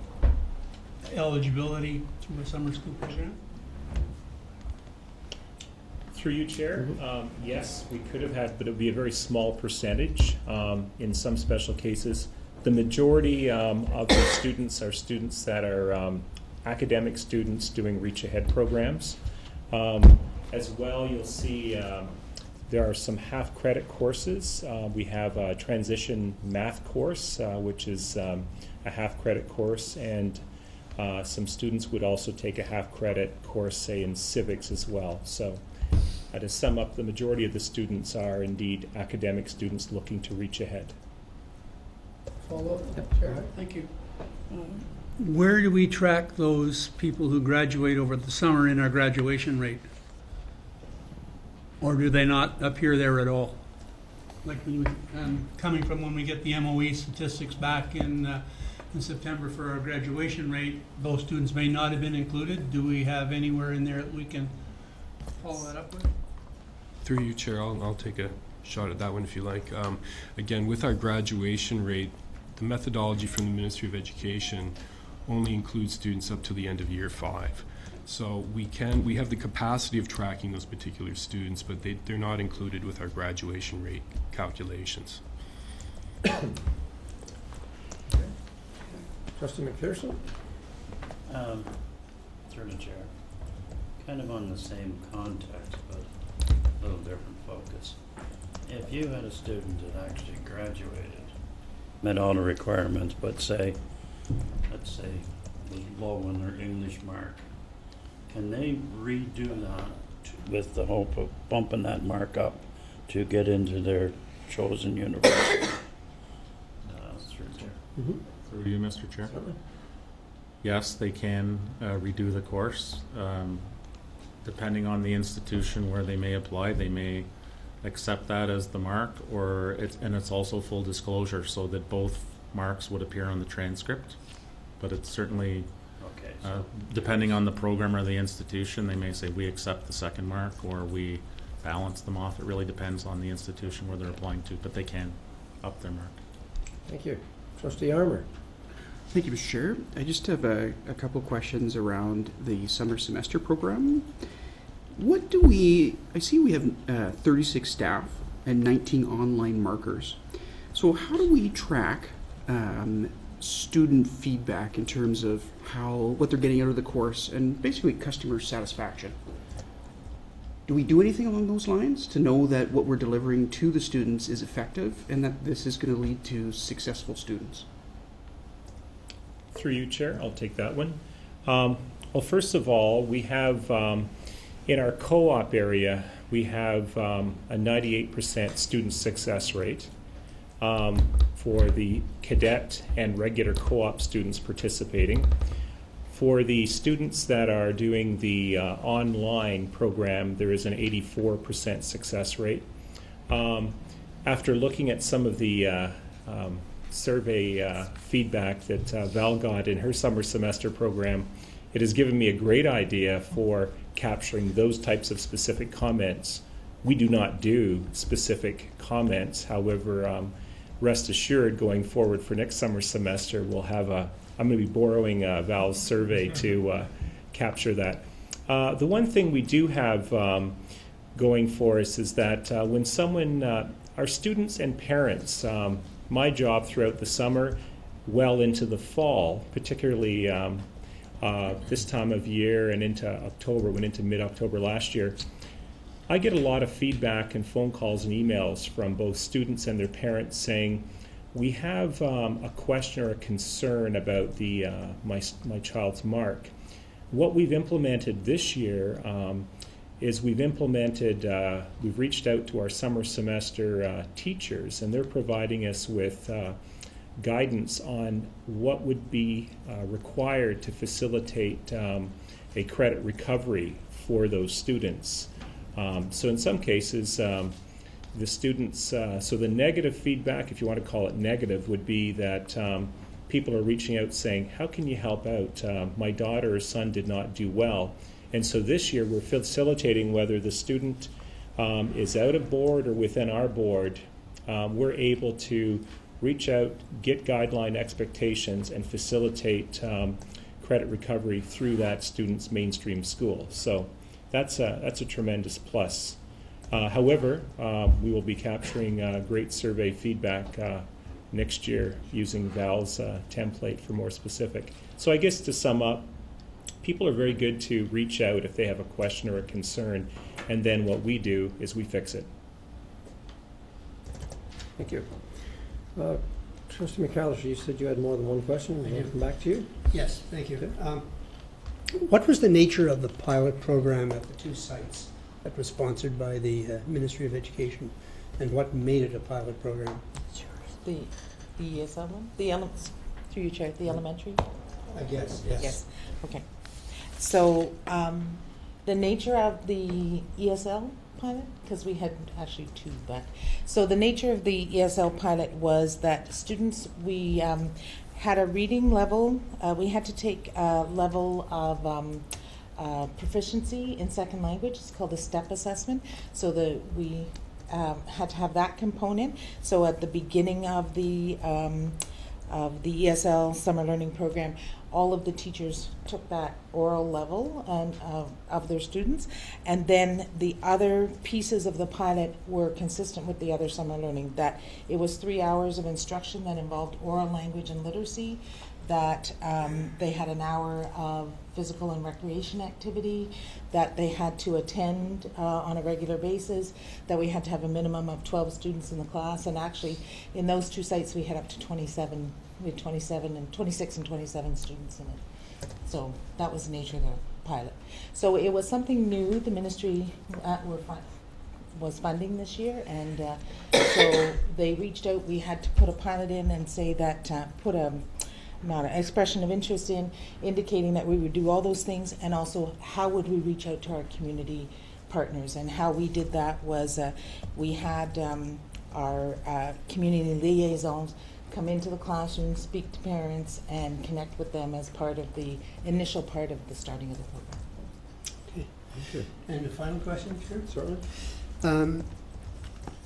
eligibility through a summer school program? Through you, Chair. Yes, we could have had, but it would be a very small percentage in some special cases. The majority of the students are students that are academic students doing Reach Ahead programs. As well, you'll see there are some half-credit courses. We have a transition math course, which is a half-credit course, and some students would also take a half-credit course, say, in civics as well. So to sum up, the majority of the students are indeed academic students looking to reach ahead. Follow up? Yep. Sure. Thank you. Where do we track those people who graduate over the summer in our graduation rate? Or do they not appear there at all? Like coming from when we get the MOE statistics back in September for our graduation rate, those students may not have been included. Do we have anywhere in there that we can follow that up with? Through you, Chair, I'll take a shot at that one if you like. Again, with our graduation rate, the methodology from the Ministry of Education only includes students up to the end of year 5. So we have the capacity of tracking those particular students, but they're not included with our graduation rate calculations. Trustee McPherson? Through the Chair. Kind of on the same context, but a little different focus. If you had a student that actually graduated, met all the requirements, but let's say was low in their English mark, can they redo that with the hope of bumping that mark up to get into their chosen university? Through you, Mr. Chair. Yes, they can redo the course. Depending on the institution where they may apply, they may accept that as the mark, and it's also full disclosure so that both marks would appear on the transcript. But it's certainly, depending on the program or the institution, they may say we accept the second mark or we balance them off. It really depends on the institution where they're applying to, but they can up their mark. Thank you. Trustee Armour. Thank you, Mr. Chair. I just have a couple questions around the summer semester program. I see we have 36 staff and 19 online markers. So how do we track student feedback in terms of what they're getting out of the course and basically customer satisfaction? Do we do anything along those lines to know that what we're delivering to the students is effective and that this is going to lead to successful students? Through you, Chair, I'll take that one. Well, first of all, we have in our co-op area, we have a 98% student success rate for the cadet and regular co-op students participating. For the students that are doing the online program, there is an 84% success rate. after looking at some of the survey feedback that Val got in her summer semester program, it has given me a great idea for capturing those types of specific comments. We do not do specific comments. However, rest assured, going forward for next summer semester, we'll have I'm going to be borrowing Val's survey to capture that. The one thing we do have going for us is that when someone, our students and parents, my job throughout the summer, well into the fall, particularly this time of year and into October, went into mid-October last year, I get a lot of feedback and phone calls and emails from both students and their parents saying, we have a question or a concern about the my child's mark. What we've implemented this year is we've reached out to our summer semester teachers, and they're providing us with guidance on what would be required to facilitate a credit recovery for those students. So in some cases, the students, so the negative feedback, if you want to call it negative, would be that people are reaching out saying, how can you help out? My daughter or son did not do well. And so this year we're facilitating whether the student is out of board or within our board, we're able to reach out, get guideline expectations, and facilitate credit recovery through that student's mainstream school. So that's a tremendous plus. However, we will be capturing great survey feedback next year using Val's template for more specific. So I guess to sum up, people are very good to reach out if they have a question or a concern, and then what we do is we fix it. Thank you. Trustee McAllister, you said you had more than one question. I'll come back to you. Yes, thank you. What was the nature of the pilot program at the two sites that was sponsored by the Ministry of Education, and what made it a pilot program? The ESL one? The elements, through your chair, the elementary? I guess, yes. Yes, okay. So the nature of the ESL pilot, because we had actually two, but so the nature of the ESL pilot was that students, we had a reading level, we had to take a level of proficiency in second language. It's called the STEP assessment, so that we had to have that component. So at the beginning of the ESL summer learning program, all of the teachers took that oral level of their students, and then the other pieces of the pilot were consistent with the other summer learning, that it was 3 hours of instruction that involved oral language and literacy, that they had an hour of physical and recreation activity, that they had to attend on a regular basis, that we had to have a minimum of 12 students in the class, and actually in those two sites we had up to 27. We had 26 and 27 students in it. So that was the nature of the pilot. So it was something new the ministry was funding this year, and so they reached out. We had to put a pilot in and say that, put an expression of interest in, indicating that we would do all those things, and also how would we reach out to our community partners. And how we did that was we had our community liaisons come into the classroom, speak to parents, and connect with them as part of the initial part of the starting of the program. Okay, thank you. And the final question, sure? Certainly.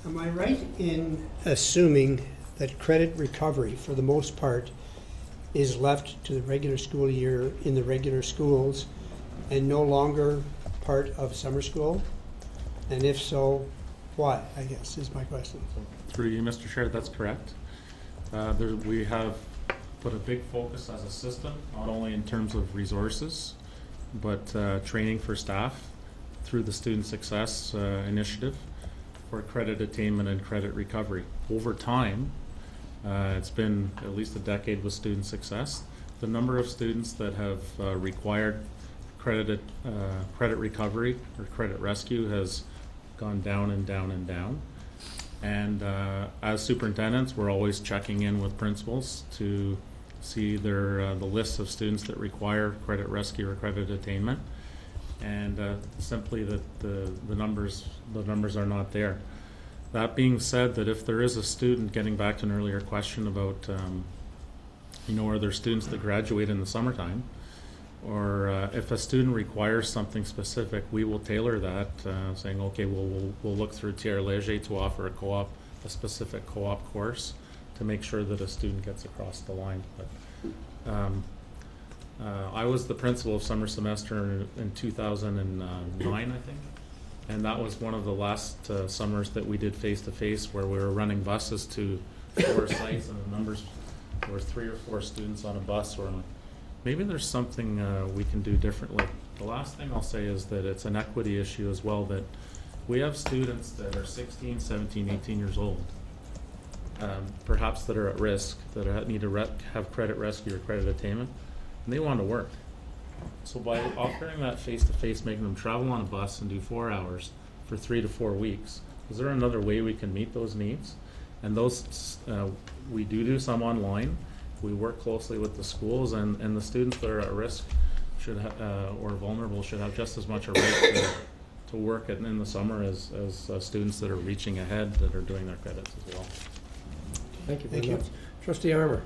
Am I right in assuming that credit recovery, for the most part, is left to the regular school year in the regular schools and no longer part of summer school? And if so, why, I guess, is my question. Through you, Mr. Chair, that's correct. We have put a big focus as a system, not only in terms of resources, but training for staff through the Student Success Initiative for credit attainment and credit recovery. Over time, it's been at least a decade with Student Success. The number of students that have required credit recovery or credit rescue has gone down and down and down. And as superintendents, we're always checking in with principals to see the lists of students that require credit rescue or credit attainment, and simply that the numbers are not there. That being said, that if there is a student, getting back to an earlier question about, are there students that graduate in the summertime? Or if a student requires something specific, we will tailor that, saying, okay, we'll look through TR Léger to offer a specific co-op course to make sure that a student gets across the line. But I was the principal of summer semester in 2009, I think. And that was one of the last summers that we did face-to-face, where we were running buses to 4 sites, and the numbers were 3 or 4 students on a bus. Or maybe there's something we can do differently. The last thing I'll say is that it's an equity issue as well, that we have students that are 16, 17, 18 years old, perhaps that are at risk, that need to have credit rescue or credit attainment, and they want to work. So by offering that face-to-face, making them travel on a bus and do 4 hours for 3 to 4 weeks, is there another way we can meet those needs? And those, we do some online. We work closely with the schools, and the students that are at risk should or vulnerable should have just as much a right to work in the summer as students that are reaching ahead, that are doing their credits as well. Thank you very much. Trustee Armour.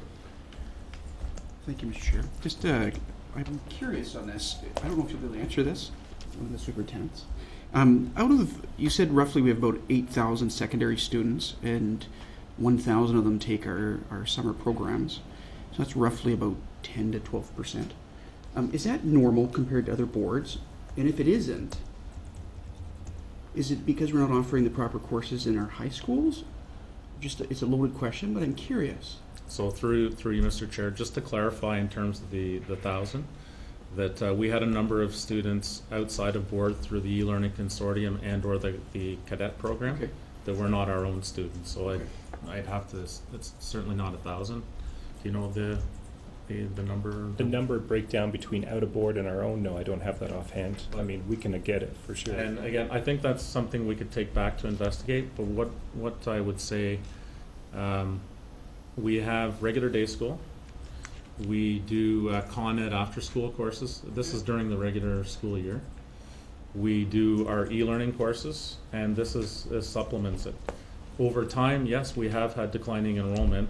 Thank you, Mr. Chair. Just, I'm curious on this. I don't know if you'll be able to answer this, one of the superintendents. You said roughly we have about 8,000 secondary students, and 1,000 of them take our summer programs. So that's roughly about 10 to 12%. Is that normal compared to other boards? And if it isn't, is it because we're not offering the proper courses in our high schools? It's a loaded question, but I'm curious. So through you, Mr. Chair, just to clarify in terms of the 1,000, that we had a number of students outside of board through the e-learning consortium and or the cadet program that were not our own students. So I'd have to, it's certainly not 1,000. Do you know the number? The number breakdown between out of board and our own, no, I don't have that offhand. I mean, we can get it for sure. And again, I think that's something we could take back to investigate, but what I would say, we have regular day school. We do Con Ed after school courses. This is during the regular school year. We do our e-learning courses, and this supplements it. Over time, yes, we have had declining enrollment.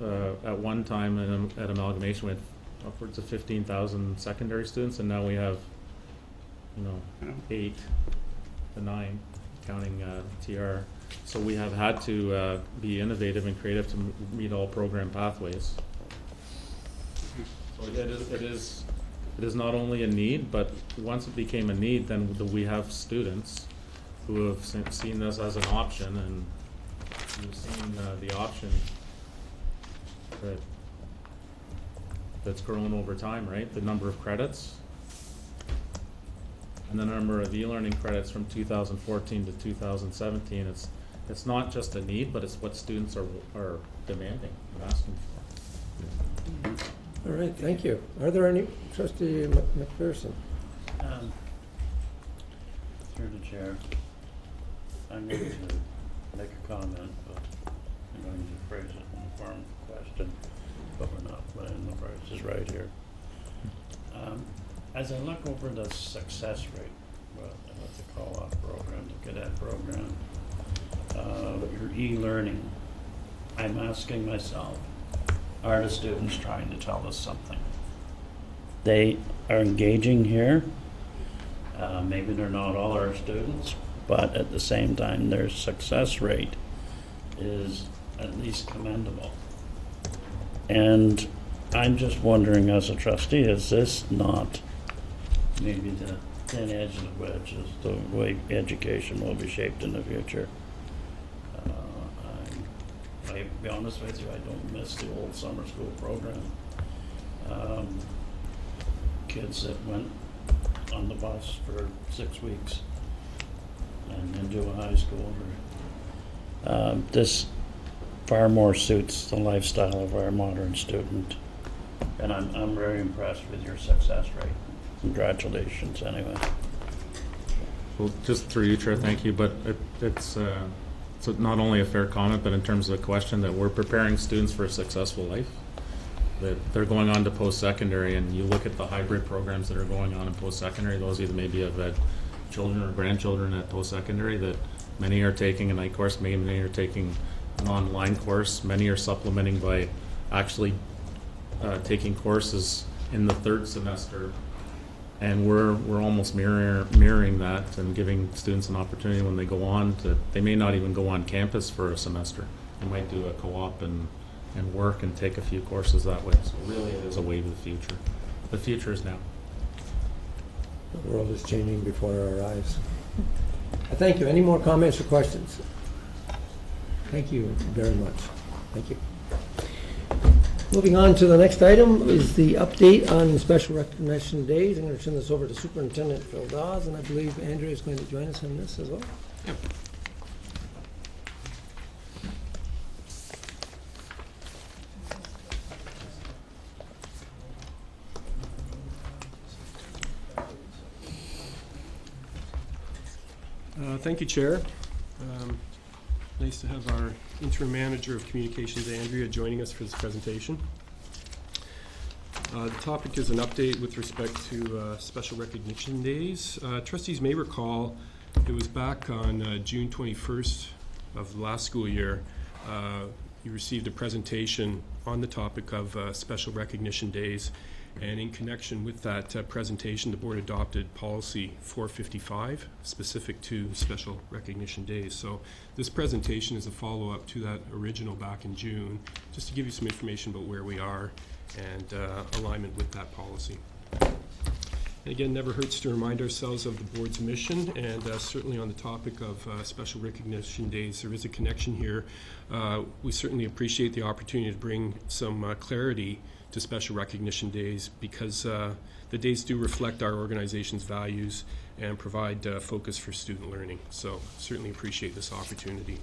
At one time at Amalgamation, we had upwards of 15,000 secondary students, and now we have, 8 to 9, counting TR. So we have had to be innovative and creative to meet all program pathways. So it is not only a need, but once it became a need, then we have students who have seen this as an option, and we've seen the option that's grown over time, right? The number of credits and the number of e-learning credits from 2014 to 2017. It's not just a need, but it's what students are demanding and asking for. All right, thank you. Are there any, Trustee McPherson? Through the chair, I'm going to make a comment, but I'm going to phrase it in the form of a question, but we're not putting the phrases right here. As I look over the success rate, with the co-op program, the cadet program, your e-learning, I'm asking myself, are the students trying to tell us something? They are engaging here. Maybe they're not all our students, but at the same time, their success rate is at least commendable. And I'm just wondering, as a trustee, is this not maybe the thin edge of the wedge, is the way education will be shaped in the future? I'll be honest with you, I don't miss the old summer school program. Kids that went on the bus for 6 weeks and into a high school. This far more suits the lifestyle of our modern student. And I'm very impressed with your success rate. Congratulations, anyway. Well, just through you, Chair, thank you. But it's not only a fair comment, but in terms of the question, that we're preparing students for a successful life. That they're going on to post-secondary, and you look at the hybrid programs that are going on in post-secondary, those either maybe have had children or grandchildren at post-secondary, that Many are taking a night course, many are taking an online course, many are supplementing by actually taking courses in the third semester. And we're almost mirroring that and giving students an opportunity when they go on to, they may not even go on campus for a semester. They might do a co-op and work and take a few courses that way. So really it is a wave of the future. The future is now. The world is changing before our eyes. Thank you. Any more comments or questions? Thank you very much. Thank you. Moving on to the next item is the update on special recognition days. I'm going to turn this over to Superintendent Phil Dawes, and I believe Andrea is going to join us on this as well. Yep. Thank you, Chair. Nice to have our interim manager of communications, Andrea, joining us for this presentation. The topic is an update with respect to special recognition days. Trustees may recall it was back on June 21st of the last school year. You received a presentation on the topic of special recognition days. And in connection with that presentation, the board adopted policy 455, specific to special recognition days. So this presentation is a follow-up to that original back in June, just to give you some information about where we are and alignment with that policy. And again, never hurts to remind ourselves of the board's mission, and certainly on the topic of special recognition days, there is a connection here. We certainly appreciate the opportunity to bring some clarity to special recognition days, because the days do reflect our organization's values and provide focus for student learning. So certainly appreciate this opportunity.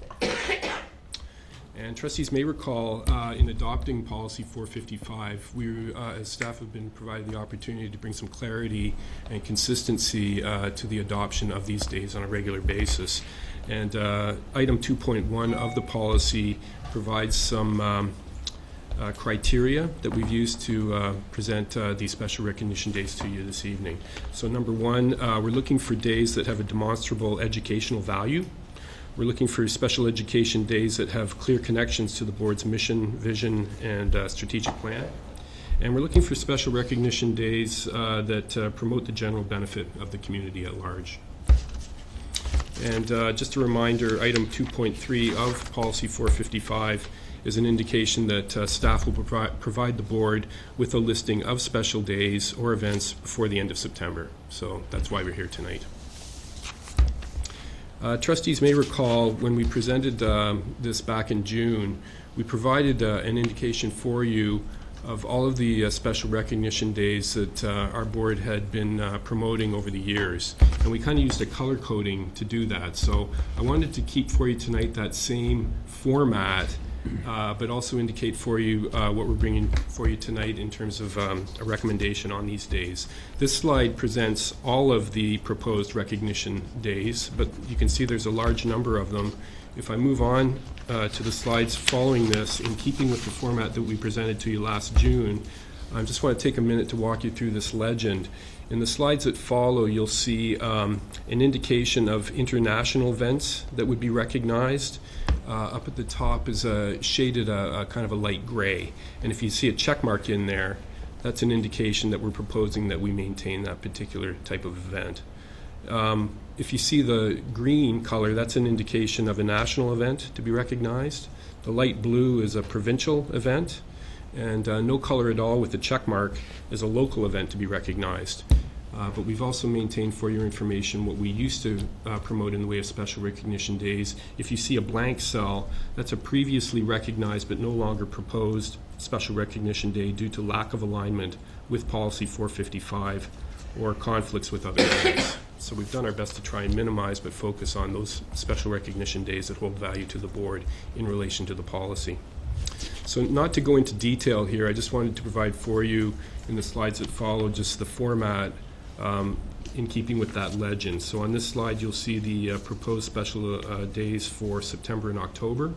And trustees may recall in adopting policy 455, we as staff have been provided the opportunity to bring some clarity and consistency to the adoption of these days on a regular basis. And item 2.1 of the policy provides some criteria that we've used to present these special recognition days to you this evening. So number one, we're looking for days that have a demonstrable educational value. We're looking for special education days that have clear connections to the board's mission, vision, and strategic plan. And we're looking for special recognition days that promote the general benefit of the community at large. And just a reminder, item 2.3 of policy 455 is an indication that staff will provide the board with a listing of special days or events before the end of September. So that's why we're here tonight. Trustees may recall when we presented this back in June, we provided an indication for you of all of the special recognition days that our board had been promoting over the years. And we kind of used a color coding to do that. So I wanted to keep for you tonight that same format, but also indicate for you what we're bringing for you tonight in terms of a recommendation on these days. This slide presents all of the proposed recognition days, but you can see there's a large number of them. If I move on to the slides following this, in keeping with the format that we presented to you last June, I just want to take a minute to walk you through this legend. In the slides that follow, you'll see an indication of international events that would be recognized. Up at the top is shaded a kind of a light gray. And if you see a check mark in there, that's an indication that we're proposing that we maintain that particular type of event. If you see the green color, that's an indication of a national event to be recognized. The light blue is a provincial event, and no color at all with the check mark is a local event to be recognized. But we've also maintained for your information what we used to promote in the way of special recognition days. If you see a blank cell, that's a previously recognized but no longer proposed special recognition day due to lack of alignment with policy 455 or conflicts with other days. So we've done our best to try and minimize but focus on those special recognition days that hold value to the board in relation to the policy. So not to go into detail here, I just wanted to provide for you in the slides that follow just the format in keeping with that legend. So on this slide you'll see the proposed special days for September and October.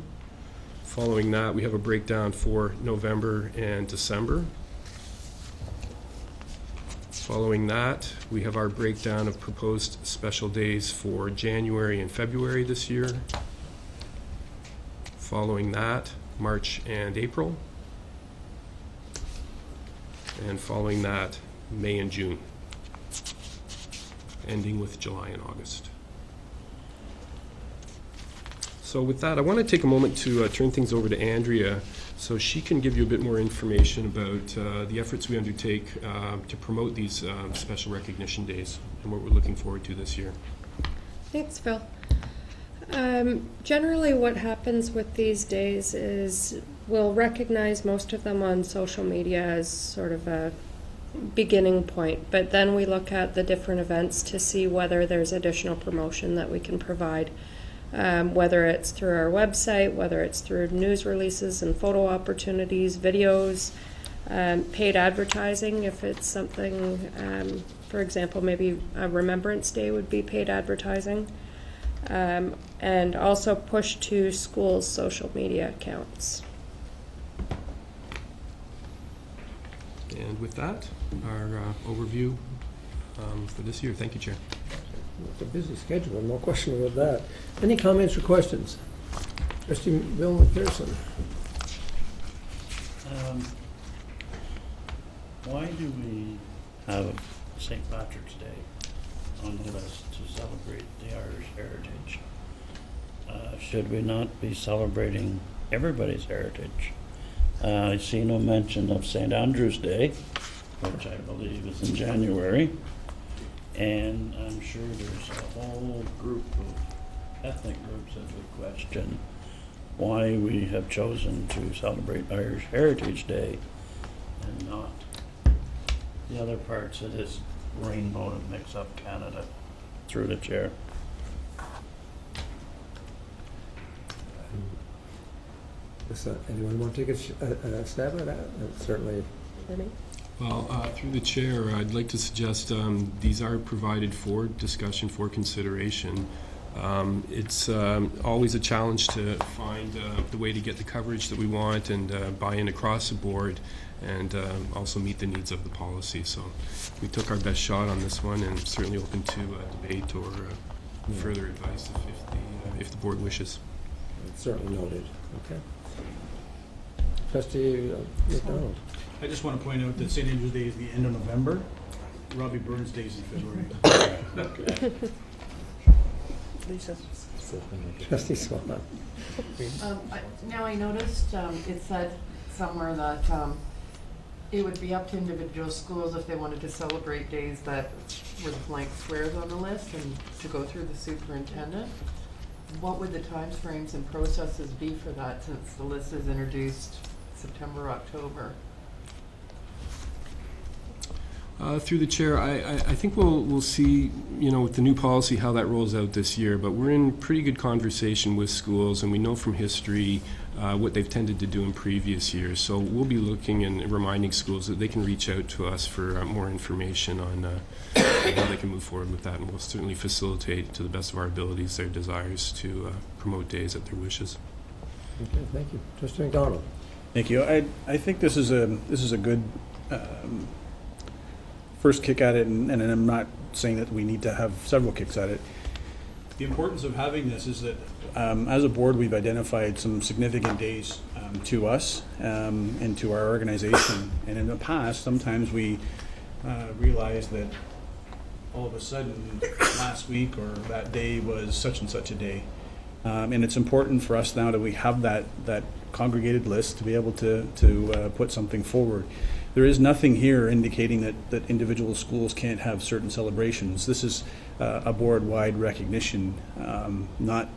Following that we have a breakdown for November and December. Following that, we have our breakdown of proposed special days for January and February this year. Following that, March and April. And following that, May and June, ending with July and August. So with that, I want to take a moment to turn things over to Andrea so she can give you a bit more information about the efforts we undertake to promote these special recognition days and what we're looking forward to this year. Thanks, Phil. Generally what happens with these days is we'll recognize most of them on social media as sort of a beginning point, but then we look at the different events to see whether there's additional promotion that we can provide, whether it's through our website, whether it's through news releases and photo opportunities, videos, paid advertising if it's something, for example, maybe a Remembrance Day would be paid advertising. And also push to schools' social media accounts. And with that, our overview for this year. Thank you, Chair. It's a busy schedule, no question about that. Any comments or questions? Trustee Bill McPherson. Why do we have St. Patrick's Day on the list to celebrate the Irish heritage? Should we not be celebrating everybody's heritage? I see no mention of St. Andrew's Day, which I believe is in January, and I'm sure there's a whole group of ethnic groups that would question why we have chosen to celebrate Irish Heritage Day and not the other parts of this rainbow to mix up Canada. Through the chair. Anyone want to take a stab at that? Certainly. Well, through the chair, I'd like to suggest these are provided for discussion, for consideration. It's always a challenge to find the way to get the coverage that we want and buy in across the board and also meet the needs of the policy. So we took our best shot on this one and certainly open to debate or further advice if the board wishes. Certainly noted. Okay. Trustee McDonald. I just want to point out that St. Andrew's Day is the end of November. Robbie Burns Day is in February. Lisa. Trustee Swan. Now I noticed it said somewhere that it would be up to individual schools if they wanted to celebrate days that were the blank squares on the list and to go through the superintendent. What would the timeframes and processes be for that since the list is introduced September, October? Through the chair, I think we'll see, with the new policy how that rolls out this year, but we're in pretty good conversation with schools and we know from history what they've tended to do in previous years. So we'll be looking and reminding schools that they can reach out to us for more information on how they can move forward with that, and we'll certainly facilitate to the best of our abilities their desires to promote days at their wishes. Okay, thank you. Trustee McDonald. Thank you. I think this is a good first kick at it, and I'm not saying that we need to have several kicks at it. The importance of having this is that as a board we've identified some significant days to us and to our organization, and in the past sometimes we realized that all of a sudden last week or that day was such and such a day. And it's important for us now that we have that congregated list to be able to put something forward. There is nothing here indicating that individual schools can't have certain celebrations. This is a board-wide recognition, not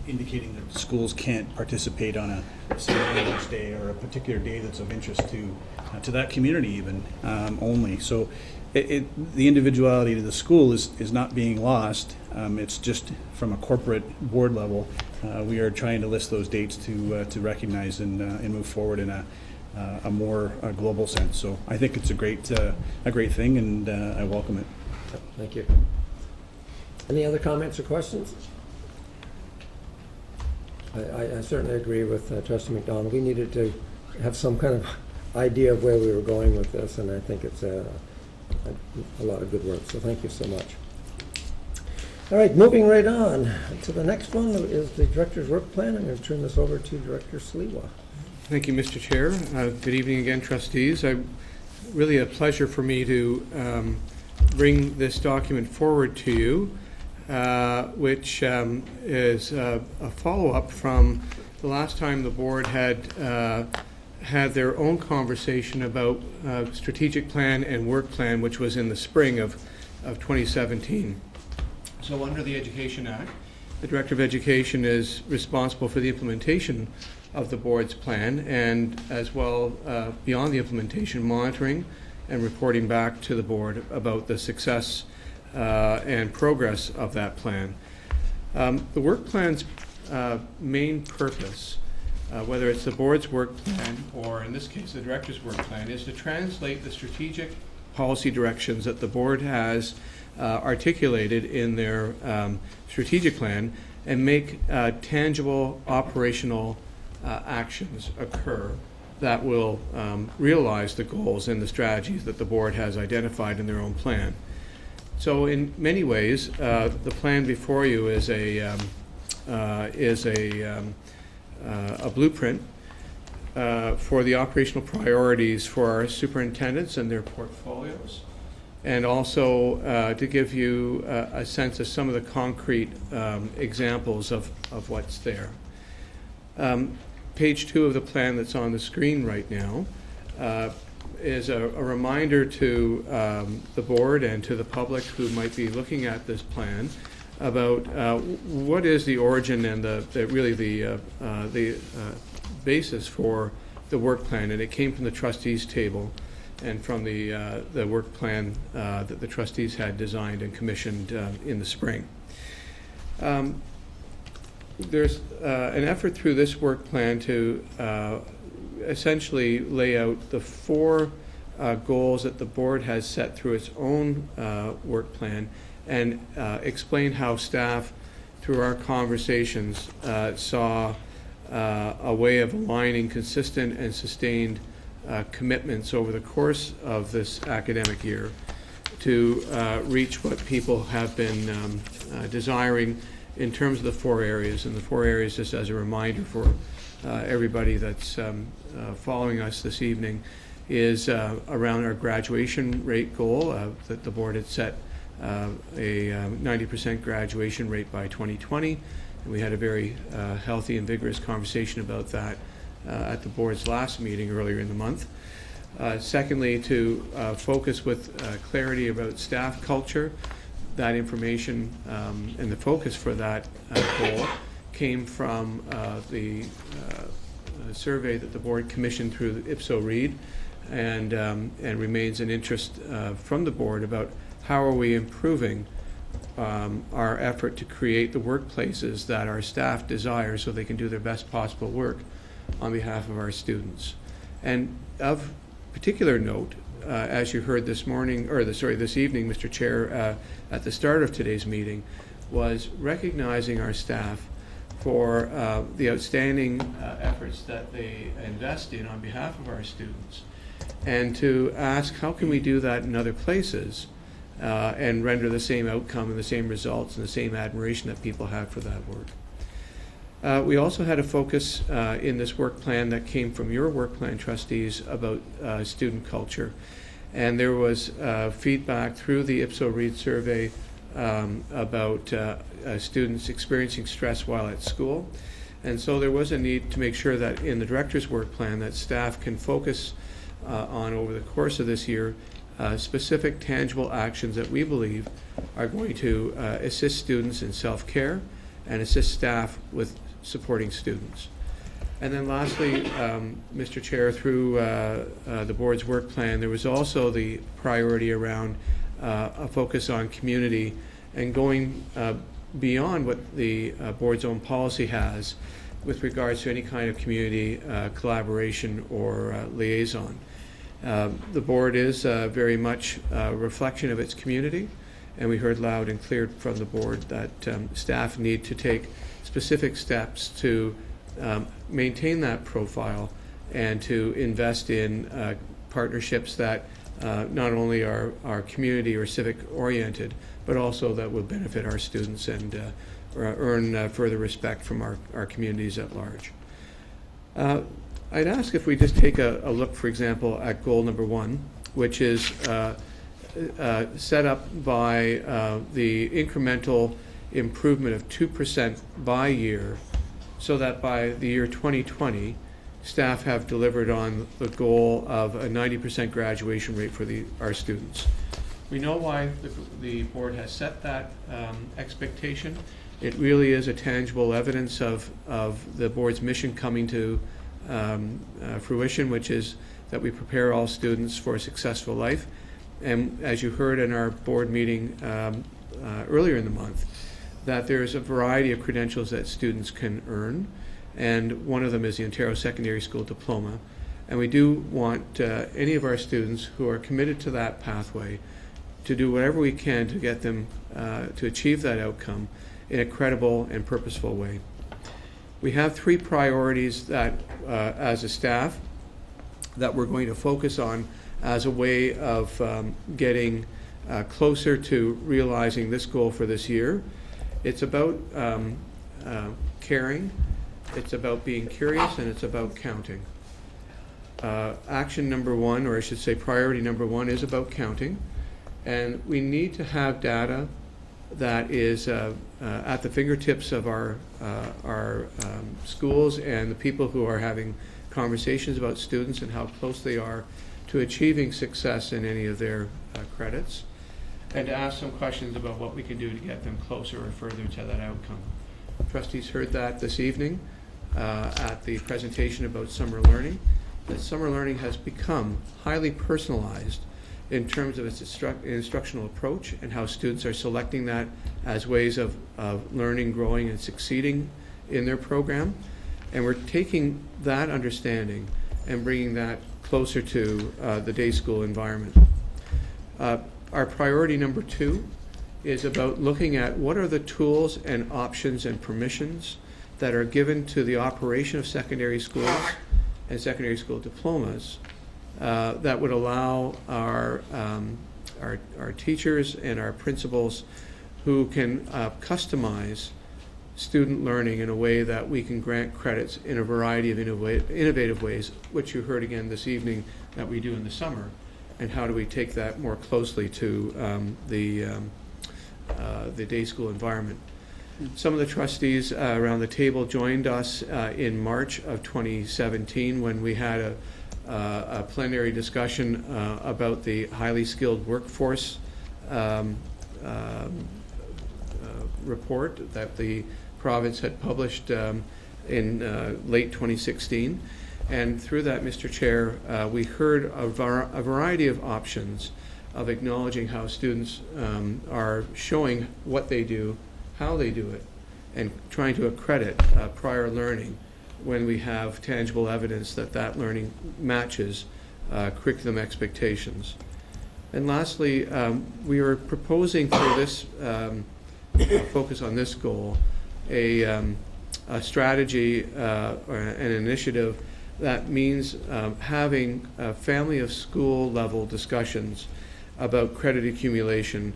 indicating that schools can't participate on a St. Andrew's Day or a particular day that's of interest to that community even only. So the individuality to the school is not being lost. It's just from a corporate board level, we are trying to list those dates to recognize and move forward in a more global sense. So I think it's a great thing, and I welcome it. Thank you. Any other comments or questions? I certainly agree with Trustee McDonald. We needed to have some kind of idea of where we were going with this, and I think it's a lot of good work, so thank you so much. All right, moving right on to the next one is the director's work plan. I'm going to turn this over to Director Sliwa. Thank you, Mr. Chair. Good evening again, trustees. Really a pleasure for me to bring this document forward to you, which is a follow-up from the last time the board had their own conversation about strategic plan and work plan, which was in the spring of 2017. So under the Education Act, the Director of Education is responsible for the implementation of the board's plan, and as well, beyond the implementation, monitoring and reporting back to the board about the success and progress of that plan. The work plan's main purpose, whether it's the board's work plan or in this case the director's work plan, is to translate the strategic policy directions that the board has articulated in their strategic plan and make tangible operational actions occur that will realize the goals and the strategies that the board has identified in their own plan. So in many ways, the plan before you is a blueprint for the operational priorities for our superintendents and their portfolios, and also to give you a sense of some of the concrete examples of what's there. Page 2 of the plan that's on the screen right now is a reminder to the board and to the public who might be looking at this plan about what is the origin and the basis for the work plan, and it came from the trustees table and from the work plan that the trustees had designed and commissioned in the spring. There's an effort through this work plan to essentially lay out the 4 goals that the board has set through its own work plan, and explain how staff, through our conversations, saw a way of aligning consistent and sustained commitments over the course of this academic year to reach what people have been desiring in terms of the 4 areas. And the 4 areas, just as a reminder for everybody that's following us this evening, is around our graduation rate goal that the board had set a 90% graduation rate by 2020. And we had a very healthy and vigorous conversation about that at the board's last meeting earlier in the month. Secondly, to focus with clarity about staff culture. That information and the focus for that goal came from the survey that the board commissioned through the Ipso Reid, and remains an interest from the board about how are we improving our effort to create the workplaces that our staff desire so they can do their best possible work on behalf of our students. And of particular note, as you heard this morning, or this evening, Mr. Chair, at the start of today's meeting, was recognizing our staff for the outstanding efforts that they invest in on behalf of our students, and to ask how can we do that in other places and render the same outcome and the same results and the same admiration that people have for that work. We also had a focus in this work plan that came from your work plan trustees about student culture. And there was feedback through the Ipso Reid survey about students experiencing stress while at school. And so there was a need to make sure that in the director's work plan that staff can focus on over the course of this year specific tangible actions that we believe are going to assist students in self-care and assist staff with supporting students. And then lastly, Mr. Chair, through the board's work plan, there was also the priority around a focus on community and going beyond what the board's own policy has with regards to any kind of community collaboration or liaison. The board is very much a reflection of its community, and we heard loud and clear from the board that staff need to take specific steps to maintain that profile and to invest in partnerships that not only are community or civic oriented, but also that will benefit our students and earn further respect from our communities at large. I'd ask if we just take a look, for example, at goal number 1, which is set up by the incremental improvement of 2% by year, so that by the year 2020, staff have delivered on the goal of a 90% graduation rate for our students. We know why the board has set that expectation. It really is a tangible evidence of the board's mission coming to fruition, which is that we prepare all students for a successful life. And as you heard in our board meeting earlier in the month, that there's a variety of credentials that students can earn, and one of them is the Ontario Secondary School Diploma. And we do want any of our students who are committed to that pathway to do whatever we can to get them to achieve that outcome in a credible and purposeful way. We have 3 priorities that, as a staff, that we're going to focus on as a way of getting closer to realizing this goal for this year. It's about caring, it's about being curious, and it's about counting. Action number 1, or I should say priority number 1, is about counting. And we need to have data that is at the fingertips of our schools and the people who are having conversations about students and how close they are to achieving success in any of their credits, and to ask some questions about what we can do to get them closer or further to that outcome. Trustees heard that this evening at the presentation about summer learning, that summer learning has become highly personalized in terms of its instructional approach and how students are selecting that as ways of learning, growing, and succeeding in their program. And we're taking that understanding and bringing that closer to the day school environment. Our priority number 2 is about looking at what are the tools and options and permissions that are given to the operation of secondary schools and secondary school diplomas that would allow our teachers and our principals who can customize student learning in a way that we can grant credits in a variety of innovative ways, which you heard again this evening that we do in the summer, and how do we take that more closely to the day school environment. Some of the trustees around the table joined us in March of 2017 when we had a plenary discussion about the highly skilled workforce report that the province had published in late 2016. And through that, Mr. Chair, we heard a variety of options of acknowledging how students are showing what they do, how they do it, and trying to accredit prior learning when we have tangible evidence that that learning matches curriculum expectations. And lastly, we are proposing for this focus on this goal a strategy or an initiative that means having family of school level discussions about credit accumulation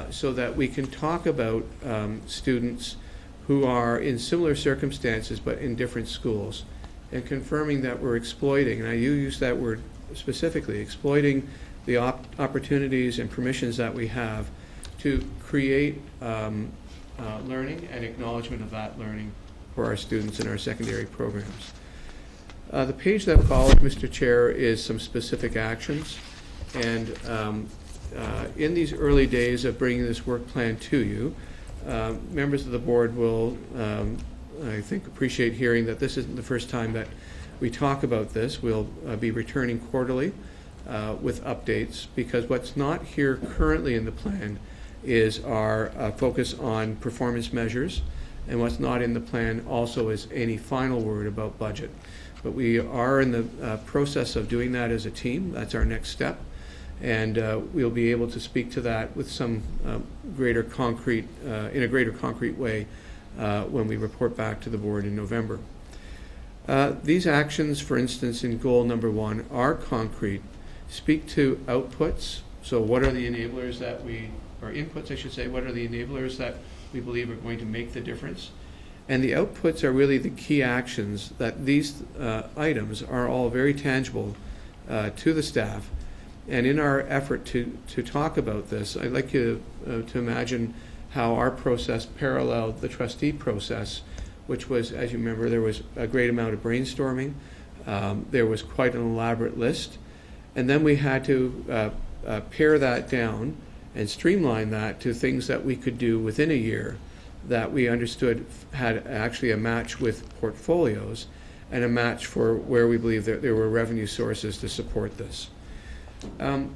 so that we can talk about students who are in similar circumstances but in different schools, and confirming that we're exploiting, and I use that word specifically, exploiting the opportunities and permissions that we have to create learning and acknowledgement of that learning for our students in our secondary programs. The page that follows, Mr. Chair, is some specific actions, and in these early days of bringing this work plan to you, members of the board will, I think, appreciate hearing that this isn't the first time that we talk about this. We'll be returning quarterly with updates, because what's not here currently in the plan is our focus on performance measures, and what's not in the plan also is any final word about budget. But we are in the process of doing that as a team. That's our next step. And we'll be able to speak to that with some greater concrete, in a greater concrete way when we report back to the board in November. These actions, for instance, in goal number 1, are concrete speak to outputs. So what are the enablers that or inputs I should say, what are the enablers that we believe are going to make the difference? And the outputs are really the key actions that these items are all very tangible to the staff. And in our effort to talk about this, I'd like you to imagine how our process paralleled the trustee process, which was, as you remember, there was a great amount of brainstorming. There was quite an elaborate list. And then we had to pare that down and streamline that to things that we could do within a year that we understood had actually a match with portfolios and a match for where we believe that there were revenue sources to support this.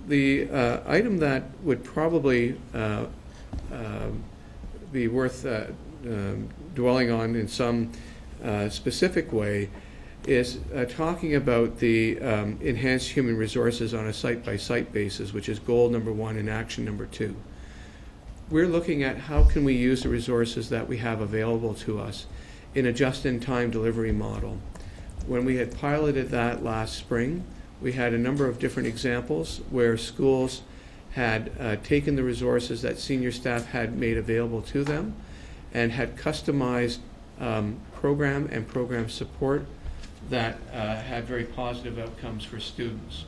The item that would probably be worth dwelling on in some specific way is talking about the enhanced human resources on a site-by-site basis, which is goal number 1 and action number 2. We're looking at how can we use the resources that we have available to us in a just-in-time delivery model. When we had piloted that last spring, we had a number of different examples where schools had taken the resources that senior staff had made available to them and had customized program and program support that had very positive outcomes for students.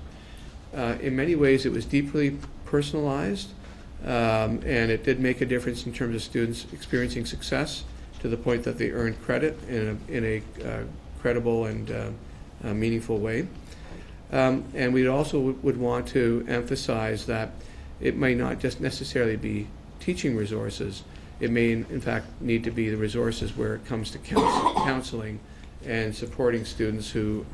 In many ways, it was deeply personalized, and it did make a difference in terms of students experiencing success to the point that they earned credit in a credible and meaningful way. And we also would want to emphasize that it may not just necessarily be teaching resources. It may, in fact, need to be the resources where it comes to counseling and supporting students who,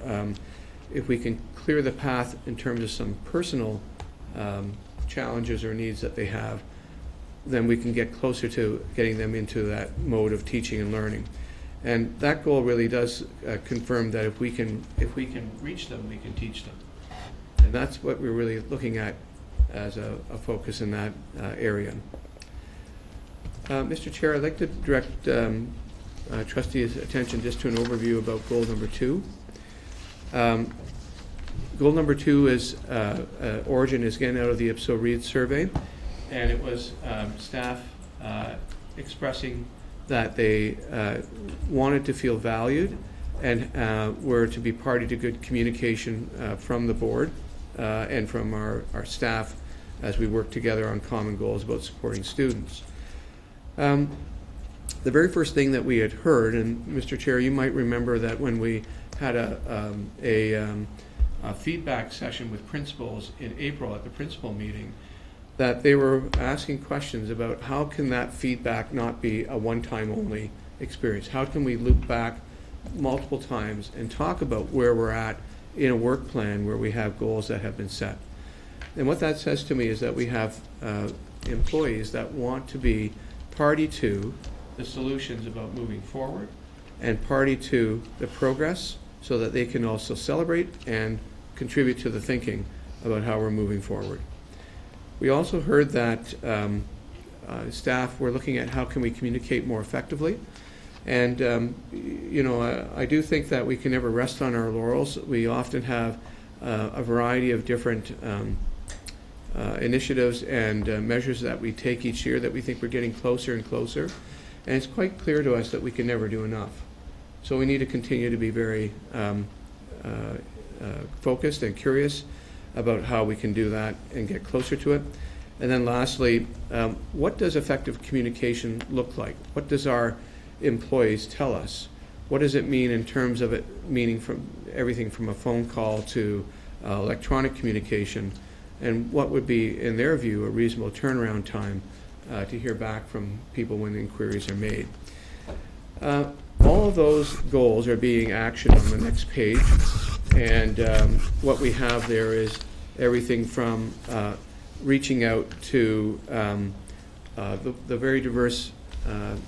if we can clear the path in terms of some personal challenges or needs that they have, then we can get closer to getting them into that mode of teaching and learning. And that goal really does confirm that if we can reach them, we can teach them. And that's what we're really looking at as a focus in that area. Mr. Chair, I'd like to direct trustees' attention just to an overview about goal number 2. Goal number 2 is origin is again out of the Ipso Reid survey, and it was staff expressing that they wanted to feel valued and were to be party to good communication from the board and from our staff as we work together on common goals about supporting students. The very first thing that we had heard, and Mr. Chair, you might remember that when we had a feedback session with principals in April at the principal meeting, that they were asking questions about how can that feedback not be a one-time only experience? How can we loop back multiple times and talk about where we're at in a work plan where we have goals that have been set? And what that says to me is that we have employees that want to be party to the solutions about moving forward and party to the progress so that they can also celebrate and contribute to the thinking about how we're moving forward. We also heard that staff were looking at how can we communicate more effectively. And, you know, I do think that we can never rest on our laurels. We often have a variety of different initiatives and measures that we take each year that we think we're getting closer and closer. And it's quite clear to us that we can never do enough. So we need to continue to be very focused and curious about how we can do that and get closer to it. And then lastly, what does effective communication look like? What does our employees tell us? What does it mean in terms of it meaning from everything from a phone call to electronic communication? And what would be, in their view, a reasonable turnaround time to hear back from people when inquiries are made? All of those goals are being actioned on the next page. And what we have there is everything from reaching out to the very diverse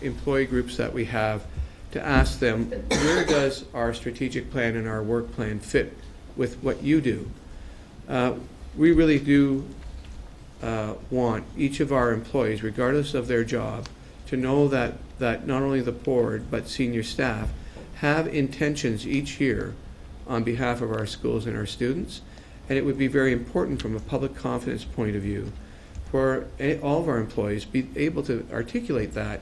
employee groups that we have to ask them, where does our strategic plan and our work plan fit with what you do? We really do want each of our employees, regardless of their job, to know that not only the board but senior staff have intentions each year on behalf of our schools and our students, And it would be very important from a public confidence point of view for all of our employees be able to articulate that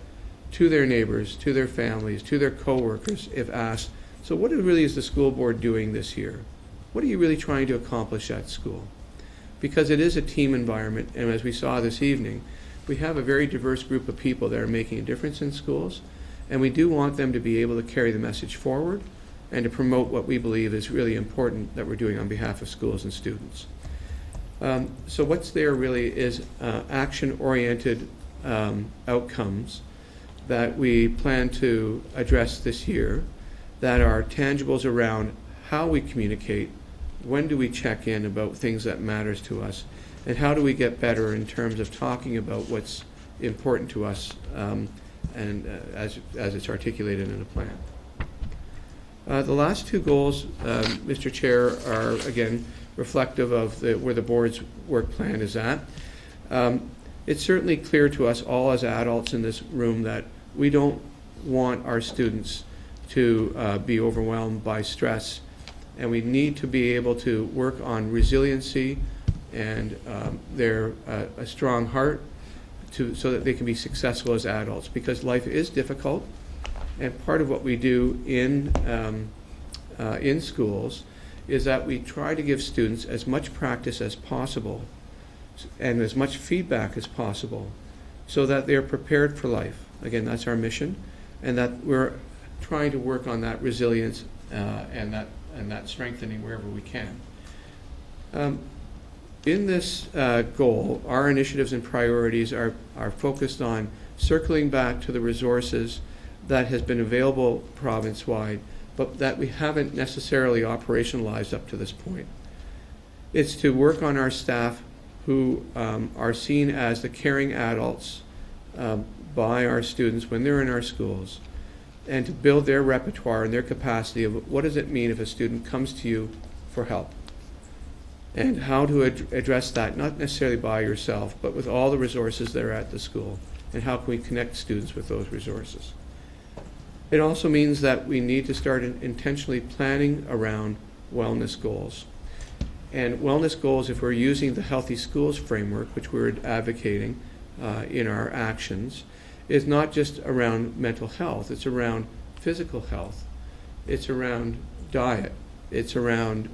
to their neighbors, to their families, to their coworkers if asked, so what really is the school board doing this year? What are you really trying to accomplish at school? Because it is a team environment, and as we saw this evening, we have a very diverse group of people that are making a difference in schools, and we do want them to be able to carry the message forward and to promote what we believe is really important that we're doing on behalf of schools and students. So what's there really is action-oriented outcomes that we plan to address this year that are tangibles around how we communicate, when do we check in about things that matters to us, and how do we get better in terms of talking about what's important to us and as it's articulated in a plan. The last two goals, Mr. Chair, are again reflective of where the board's work plan is at. It's certainly clear to us all as adults in this room that we don't want our students to be overwhelmed by stress, and we need to be able to work on resiliency and a strong heart so that they can be successful as adults, because life is difficult, and part of what we do in schools is that we try to give students as much practice as possible and as much feedback as possible so that they're prepared for life. Again, that's our mission, and that we're trying to work on that resilience and that strengthening wherever we can. In this goal, our initiatives and priorities are focused on circling back to the resources that has been available province-wide, but that we haven't necessarily operationalized up to this point. It's to work on our staff who are seen as the caring adults by our students when they're in our schools, and to build their repertoire and their capacity of what does it mean if a student comes to you for help, and how to address that, not necessarily by yourself, but with all the resources that are at the school, and how can we connect students with those resources. It also means that we need to start intentionally planning around wellness goals. And wellness goals, if we're using the Healthy Schools framework, which we're advocating in our actions, is not just around mental health, it's around physical health, it's around diet, it's around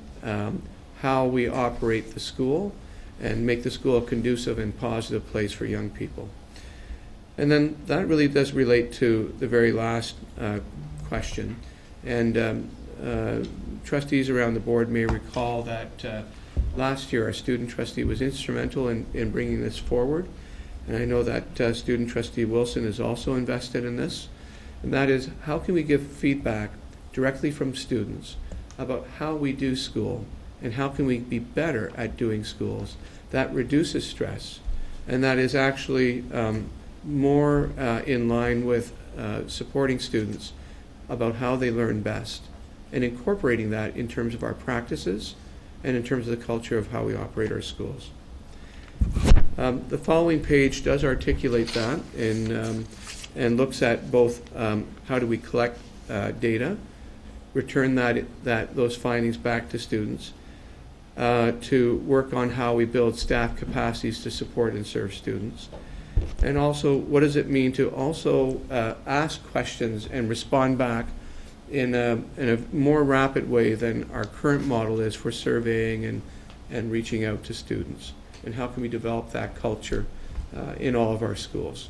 how we operate the school and make the school a conducive and positive place for young people. And then that really does relate to the very last question. And trustees around the board may recall that last year our student trustee was instrumental in bringing this forward. And I know that student trustee Wilson is also invested in this. And that is, how can we give feedback directly from students about how we do school and how can we be better at doing schools that reduces stress and that is actually more in line with supporting students about how they learn best and incorporating that in terms of our practices and in terms of the culture of how we operate our schools. The following page does articulate that and looks at both how do we collect data, return those findings back to students, to work on how we build staff capacities to support and serve students. And also, what does it mean to also ask questions and respond back in a more rapid way than our current model is for surveying and reaching out to students? And how can we develop that culture in all of our schools?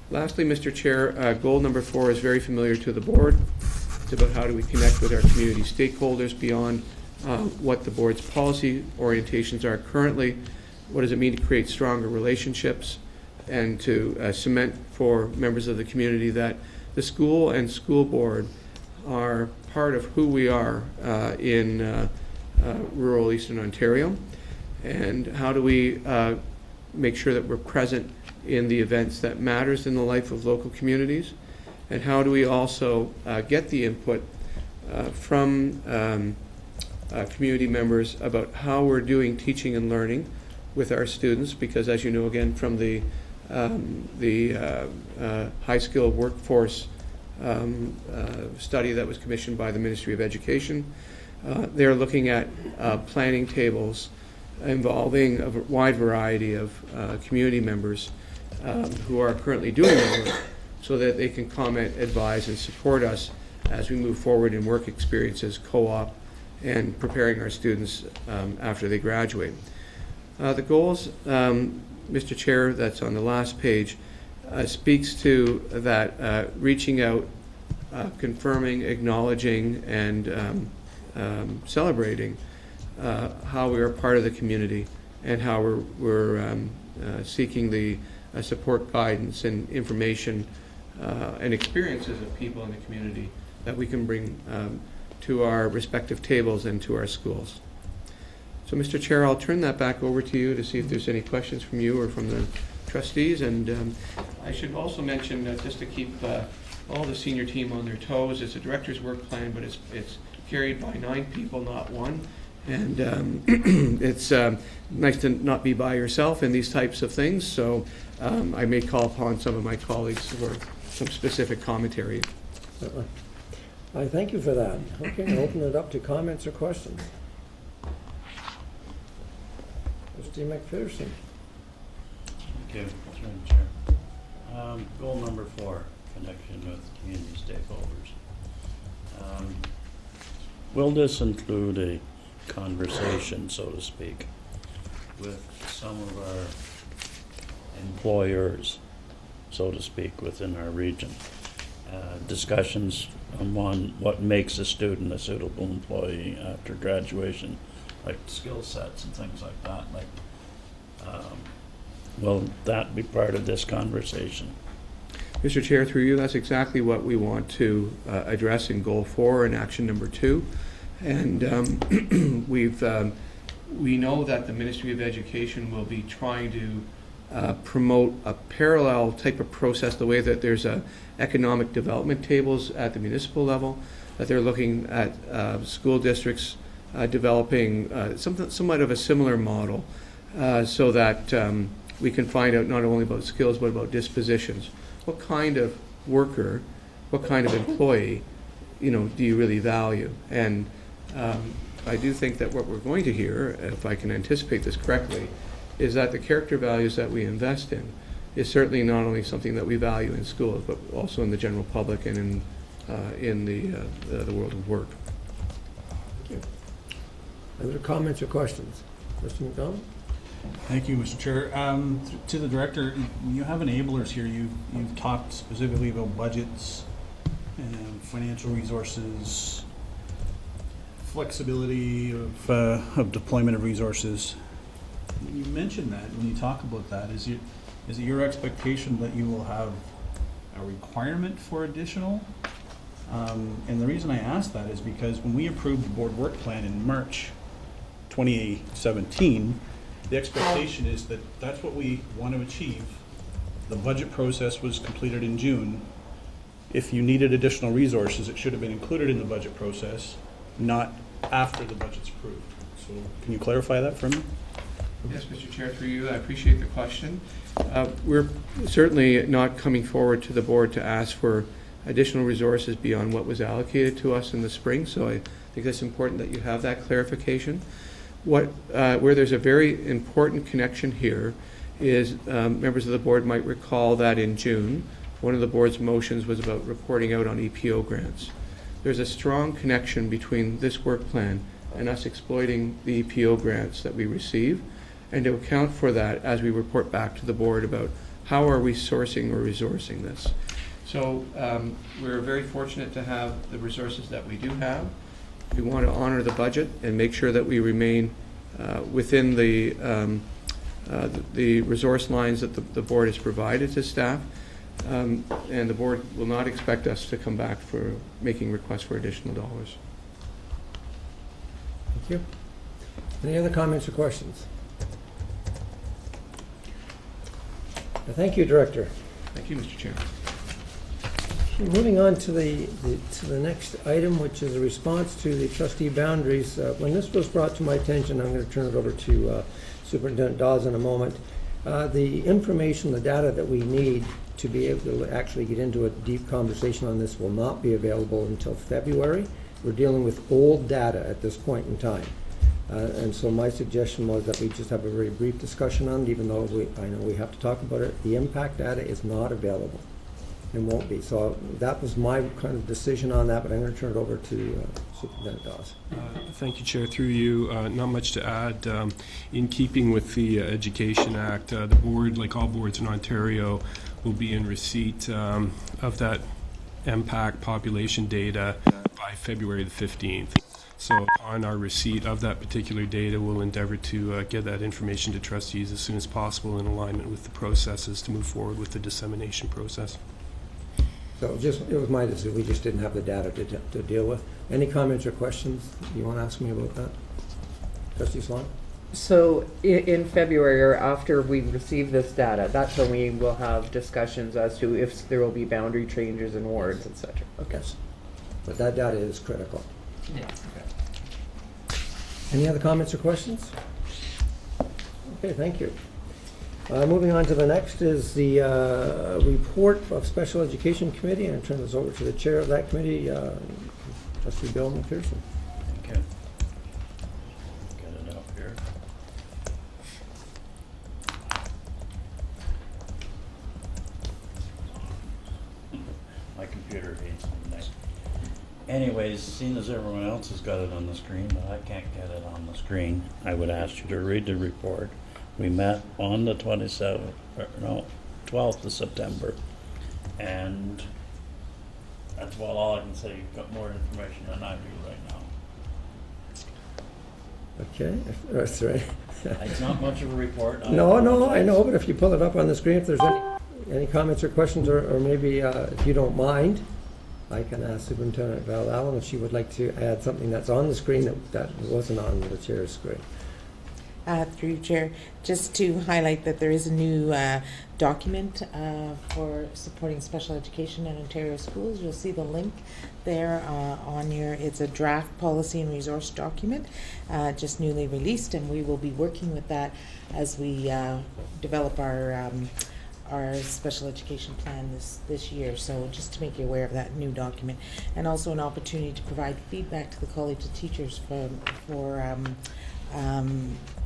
Lastly, Mr. Chair, goal number 4 is very familiar to the board. It's about how do we connect with our community stakeholders beyond what the board's policy orientations are currently. What does it mean to create stronger relationships and to cement for members of the community that the school and school board are part of who we are in rural Eastern Ontario? And how do we make sure that we're present in the events that matters in the life of local communities? And how do we also get the input from community members about how we're doing teaching and learning with our students? Because as you know, again, from the high skilled workforce study that was commissioned by the Ministry of Education, They're looking at planning tables involving a wide variety of community members who are currently doing the work, so that they can comment, advise, and support us as we move forward in work experiences, co-op, and preparing our students after they graduate. The goals, Mr. Chair, that's on the last page, speaks to that reaching out, confirming, acknowledging, and celebrating how we are part of the community and how we're seeking the support, guidance, and information and experiences of people in the community that we can bring to our respective tables and to our schools. So, Mr. Chair, I'll turn that back over to you to see if there's any questions from you or from the trustees. And I should also mention, just to keep all the senior team on their toes, it's a director's work plan, but it's carried by 9 people, not 1. And it's nice to not be by yourself in these types of things. So I may call upon some of my colleagues for some specific commentary. I thank you for that. Okay, I'll open it up to comments or questions. Trustee McPherson. Thank you, Chair. Goal number 4, connection with community stakeholders. Will this include a conversation, so to speak, with some of our employers, so to speak, within our region? Discussions on what makes a student a suitable employee after graduation, like skill sets and things like that. Will that be part of this conversation? Mr. Chair, through you, that's exactly what we want to address in Goal 4 and Action Number 2. And we know that the Ministry of Education will be trying to promote a parallel type of process, the way that there's economic development tables at the municipal level, that they're looking at school districts developing somewhat of a similar model, so that we can find out not only about skills but about dispositions. What kind of worker, what kind of employee, do you really value? And I do think that what we're going to hear, if I can anticipate this correctly, is that the character values that we invest in is certainly not only something that we value in schools, but also in the general public and in the world of work. Thank you. Other comments or questions? Mr. McDonald? Thank you, Mr. Chair. To the director, you have enablers here. You've talked specifically about budgets and financial resources, flexibility of deployment of resources. You mentioned that when you talk about that. Is it your expectation that you will have a requirement for additional? And the reason I ask that is because when we approved the board work plan in March 2017, the expectation is that that's what we want to achieve. The budget process was completed in June. If you needed additional resources, it should have been included in the budget process, not after the budget's approved. So can you clarify that for me? Yes, Mr. Chair, through you, I appreciate the question. We're certainly not coming forward to the board to ask for additional resources beyond what was allocated to us in the spring, so I think that's important that you have that clarification. Where there's a very important connection here is members of the board might recall that in June, one of the board's motions was about reporting out on EPO grants. There's a strong connection between this work plan and us exploiting the EPO grants that we receive, and to account for that as we report back to the board about how are we sourcing or resourcing this. So we're very fortunate to have the resources that we do have. We want to honor the budget and make sure that we remain within the resource lines that the board has provided to staff. And the board will not expect us to come back for making requests for additional dollars. Thank you. Any other comments or questions? Thank you, Director. Thank you, Mr. Chair. Moving on to the next item, which is a response to the trustee boundaries. When this was brought to my attention, I'm going to turn it over to Superintendent Dawes in a moment. The information, the data that we need to be able to actually get into a deep conversation on this will not be available until February. we're dealing with old data at this point in time. And so my suggestion was that we just have a very brief discussion on it, even though I know we have to talk about it. The impact data is not available and won't be. So that was my kind of decision on that, but I'm going to turn it over to Superintendent Dawes. Thank you, Chair. Through you, not much to add. In keeping with the Education Act, the board, like all boards in Ontario, will be in receipt of that MPAC population data by February the 15th. So on our receipt of that particular data, we'll endeavor to get that information to trustees as soon as possible in alignment with the processes to move forward with the dissemination process. So it was my decision. We just didn't have the data to deal with. Any comments or questions you want to ask me about that? Trustee Swan? So in February, or after we receive this data, that's when we will have discussions as to if there will be boundary changes in wards, et cetera. Okay. Yes. But that data is critical. Yeah. Any other comments or questions? Okay, thank you. Moving on to the next is the report of Special Education Committee, and I turn this over to the chair of that committee, Trustee Bill McPherson. Thank you. Get it up here. My computer hates me. Anyways, seeing as everyone else has got it on the screen, but I can't get it on the screen, I would ask you to read the report. We met on the 12th of September, and that's all I can say. You've got more information than I do right now. Okay, that's right. It's not much of a report. No, I know, but if you pull it up on the screen, if there's any comments or questions, or maybe if you don't mind, I can ask Superintendent Val Allen if she would like to add something that's on the screen that wasn't on the chair's screen. Through you, Chair, just to highlight that there is a new document for supporting special education in Ontario schools. You'll see the link there on it's a draft policy and resource document, just newly released, and we will be working with that as we develop our special education plan this year. So just to make you aware of that new document, and also an opportunity to provide feedback to the College of Teachers for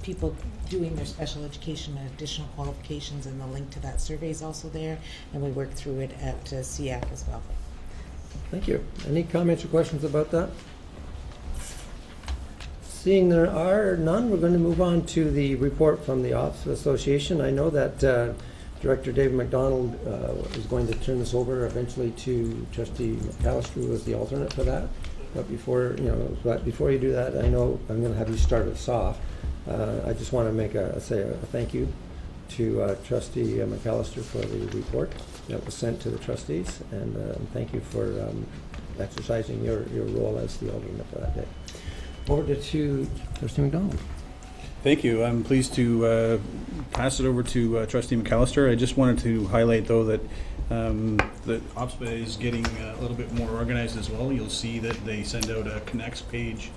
people doing their special education and additional qualifications, and the link to that survey is also there, and we work through it at CIAC as well. Thank you. Any comments or questions about that? Seeing there are none, we're going to move on to the report from the Ops Association. I know that Director David McDonald is going to turn this over eventually to Trustee McAllister, who is the alternate for that. But before you do that, I know I'm going to have you start us off. I just want to say a thank you to Trustee McAllister for the report that was sent to the trustees, and thank you for exercising your role as the alternate for that day. Over to Trustee McDonald. Thank you. I'm pleased to pass it over to Trustee McAllister. I just wanted to highlight, though, that OPSPA is getting a little bit more organized as well. You'll see that they send out a Connects page,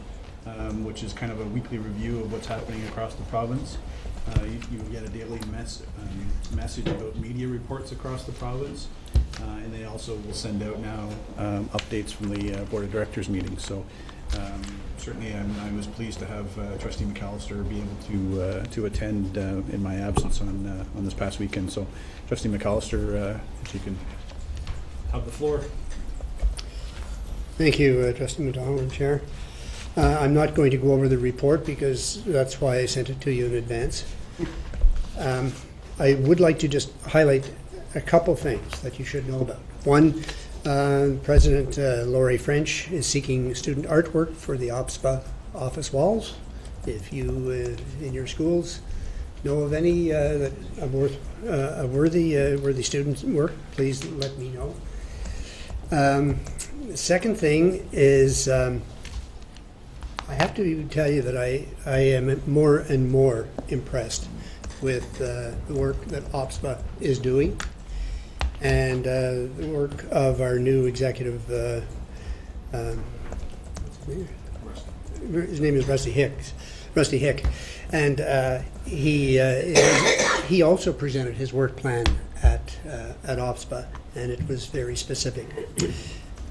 which is kind of a weekly review of what's happening across the province. You get a daily message about media reports across the province, and they also will send out now updates from the Board of Directors meeting. So certainly I was pleased to have Trustee McAllister be able to attend in my absence on this past weekend. So Trustee McAllister, if you can have the floor. Thank you, Trustee McDonald, Chair. I'm not going to go over the report because that's why I sent it to you in advance. I would like to just highlight a couple things that you should know about. One, President Laurie French is seeking student artwork for the OPSPA office walls. If you, in your schools, know of any that worthy students' work, please let me know. The second thing is, I have to tell you that I am more and more impressed with the work that OPSPA is doing, and the work of our new executive, his name is Rusty Hick, and he also presented his work plan at OPSPA, and it was very specific.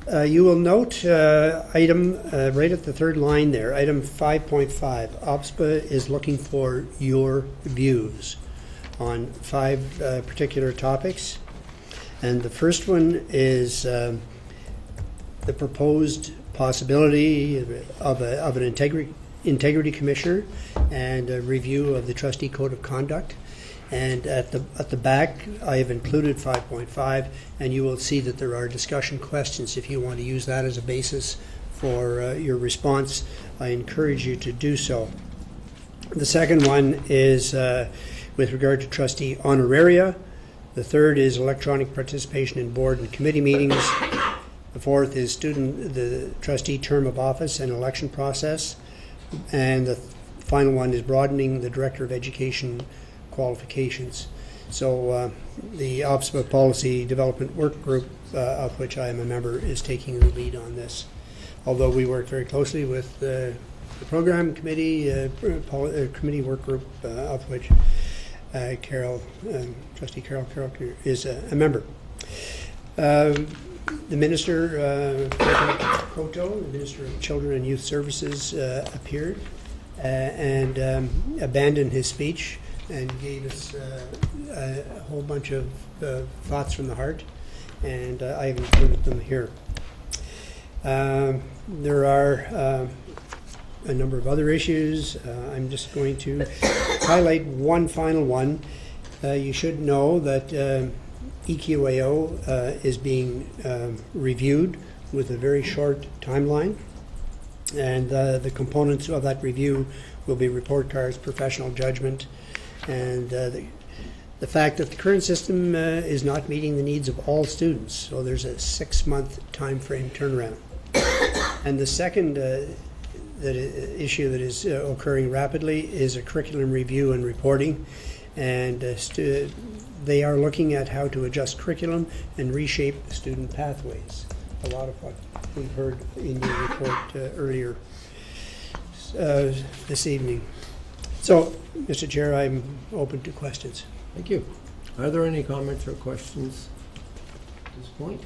You will note item right at the third line there, item 5.5. OPSPA is looking for your views on 5 particular topics. And the first one is the proposed possibility of an integrity commissioner and a review of the trustee code of conduct. And at the back, I have included 5.5, and you will see that there are discussion questions. If you want to use that as a basis for your response, I encourage you to do so. The second one is with regard to trustee honoraria. The third is electronic participation in board and committee meetings. The fourth is the trustee term of office and election process. And the final one is broadening the director of education qualifications. So the OPSPA Policy Development Work Group, of which I am a member, is taking the lead on this. Although we work very closely with the program committee, committee work group, of which Trustee Carol is a member. The Minister, Proto, the Minister of Children and Youth Services, appeared and abandoned his speech and gave us a whole bunch of thoughts from the heart, and I have included them here. There are a number of other issues. I'm just going to highlight one final one. You should know that EQAO is being reviewed with a very short timeline, and the components of that review will be report cards, professional judgment, and the fact that the current system is not meeting the needs of all students. So there's a 6-month time frame turnaround. And the second issue that is occurring rapidly is a curriculum review and reporting. And they are looking at how to adjust curriculum and reshape student pathways. A lot of what we've heard in your report earlier this evening. So, Mr. Chair, I'm open to questions. Thank you. Are there any comments or questions at this point?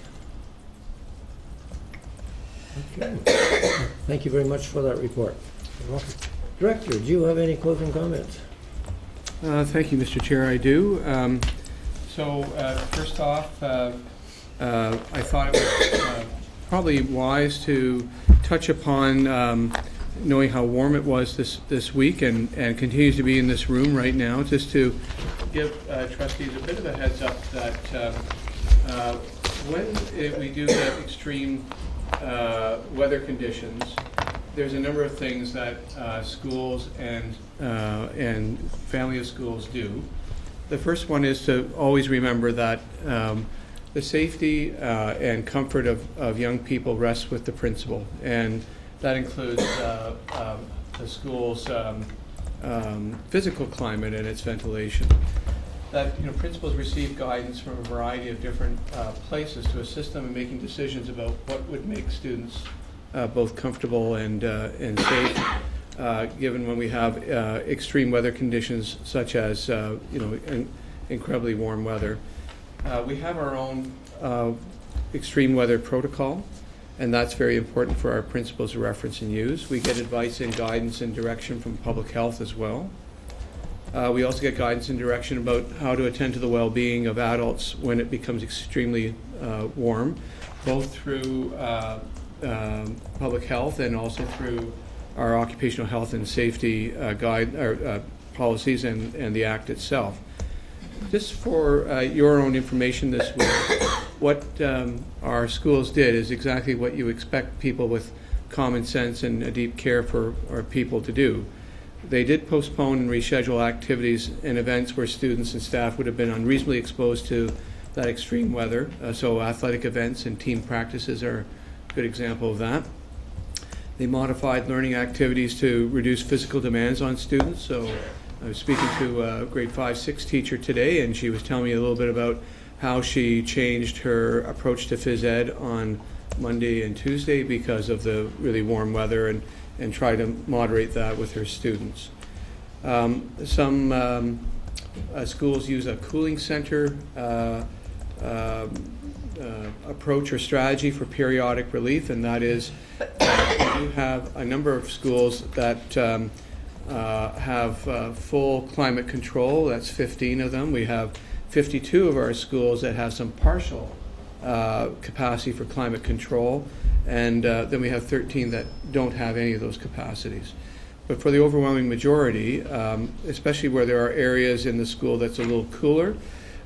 Okay. Thank you very much for that report. You're welcome. Director, do you have any closing comments? Thank you, Mr. Chair. I do. First off, I thought it was probably wise to touch upon knowing how warm it was this week and continues to be in this room right now, just to give trustees a bit of a heads up that when we do get extreme weather conditions, there's a number of things that schools and family of schools do. The first one is to always remember that the safety and comfort of young people rests with the principal, and that includes the school's physical climate and its ventilation. That principals receive guidance from a variety of different places to assist them in making decisions about what would make students both comfortable and safe, given when we have extreme weather conditions such as incredibly warm weather. We have our own extreme weather protocol, and that's very important for our principals to reference and use. We get advice and guidance and direction from public health as well. We also get guidance and direction about how to attend to the well-being of adults when it becomes extremely warm, both through public health and also through our occupational health and safety policies and the Act itself. Just for your own information this week, what our schools did is exactly what you expect people with common sense and a deep care for our people to do. They did postpone and reschedule activities and events where students and staff would have been unreasonably exposed to that extreme weather. So athletic events and team practices are a good example of that. They modified learning activities to reduce physical demands on students. So I was speaking to a grade 5-6 teacher today, and she was telling me a little bit about how she changed her approach to phys ed on Monday and Tuesday because of the really warm weather, and try to moderate that with her students. Some schools use a cooling center approach or strategy for periodic relief, and that is we do have a number of schools that have full climate control. That's 15 of them. We have 52 of our schools that have some partial capacity for climate control, and then we have 13 that don't have any of those capacities. But for the overwhelming majority, especially where there are areas in the school that's a little cooler,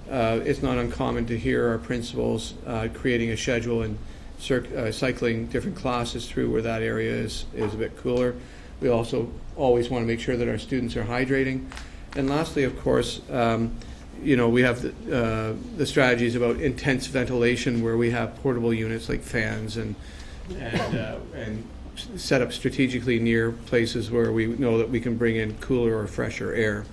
it's not uncommon to hear our principals creating a schedule and cycling different classes through where that area is a bit cooler. We also always want to make sure that our students are hydrating. And lastly, of course, we have the strategies about intense ventilation, where we have portable units like fans and set up strategically near places where we know that we can bring in cooler or fresher air.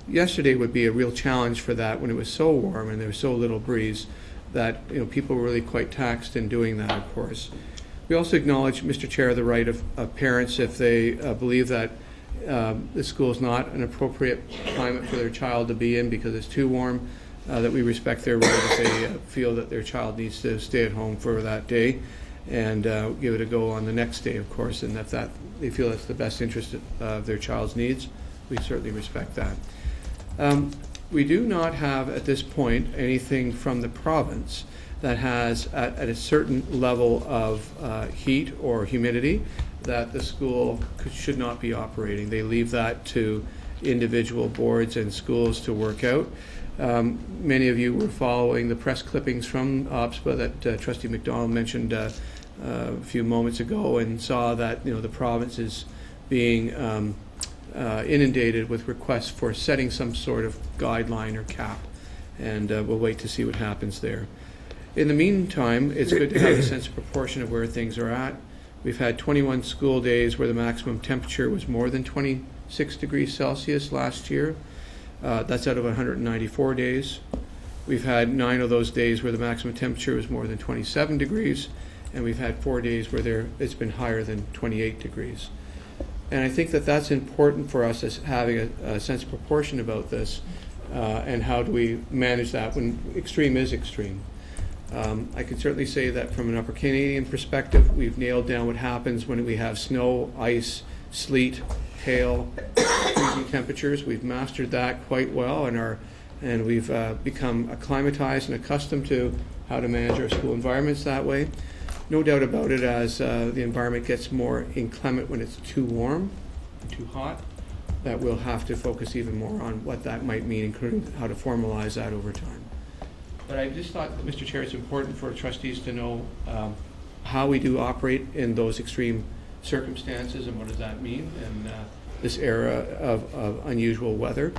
Yesterday would be a real challenge for that when it was so warm and there was so little breeze that people were really quite taxed in doing that, of course. We also acknowledge, Mr. Chair, the right of parents, if they believe that the school is not an appropriate climate for their child to be in because it's too warm, that we respect their right if they feel that their child needs to stay at home for that day and give it a go on the next day, of course, and if they feel that's the best interest of their child's needs, we certainly respect that. We do not have at this point anything from the province that has at a certain level of heat or humidity that the school should not be operating. They leave that to individual boards and schools to work out. Many of you were following the press clippings from OPSPA that Trustee McDonald mentioned a few moments ago, and saw that the province is being inundated with requests for setting some sort of guideline or cap, and we'll wait to see what happens there. In the meantime, it's good to have a sense of proportion of where things are at. We've had 21 school days where the maximum temperature was more than 26 degrees Celsius last year. That's out of 194 days. We've had 9 of those days where the maximum temperature was more than 27 degrees, and we've had 4 days where it's been higher than 28 degrees. And I think that that's important for us as having a sense of proportion about this, and how do we manage that when extreme is extreme. I can certainly say that from an Upper Canadian perspective, we've nailed down what happens when we have snow, ice, sleet, hail, freezing temperatures. We've mastered that quite well, and we've become acclimatized and accustomed to how to manage our school environments that way. No doubt about it, as the environment gets more inclement when it's too warm, too hot, that we'll have to focus even more on what that might mean, including how to formalize that over time. But I just thought, Mr. Chair, it's important for trustees to know how we do operate in those extreme circumstances and what does that mean in this era of unusual weather,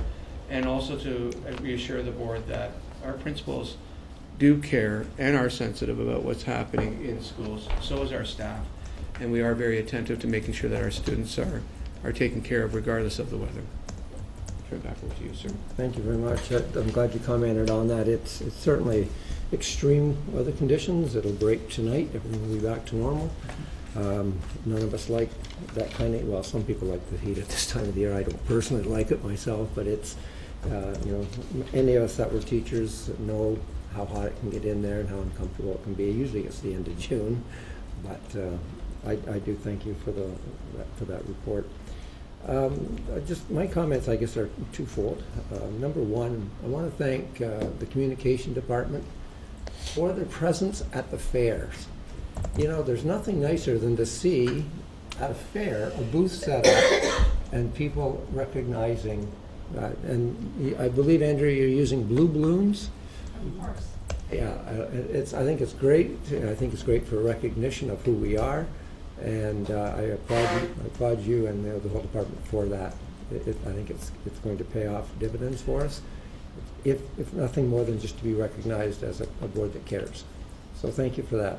and also to reassure the board that our principals do care and are sensitive about what's happening in schools. So is our staff, and we are very attentive to making sure that our students are taken care of regardless of the weather. Turn it back over to you, sir. Thank you very much. I'm glad you commented on that. It's certainly extreme weather conditions. It'll break tonight. Everything will be back to normal. None of us like that kind of, well, some people like the heat at this time of the year. I don't personally like it myself, but it's, any of us that were teachers know how hot it can get in there and how uncomfortable it can be. Usually it's the end of June, but I do thank you for that report. Just my comments, I guess, are twofold. Number one, I want to thank the communication department for their presence at the fairs. There's nothing nicer than to see at a fair a booth set up and people recognizing that. And I believe, Andrea, you're using blue balloons. Of course. Yeah, I think it's great. I think it's great for recognition of who we are. And I applaud you and the whole department for that. I think it's going to pay off dividends for us, if nothing more than just to be recognized as a board that cares. So thank you for that.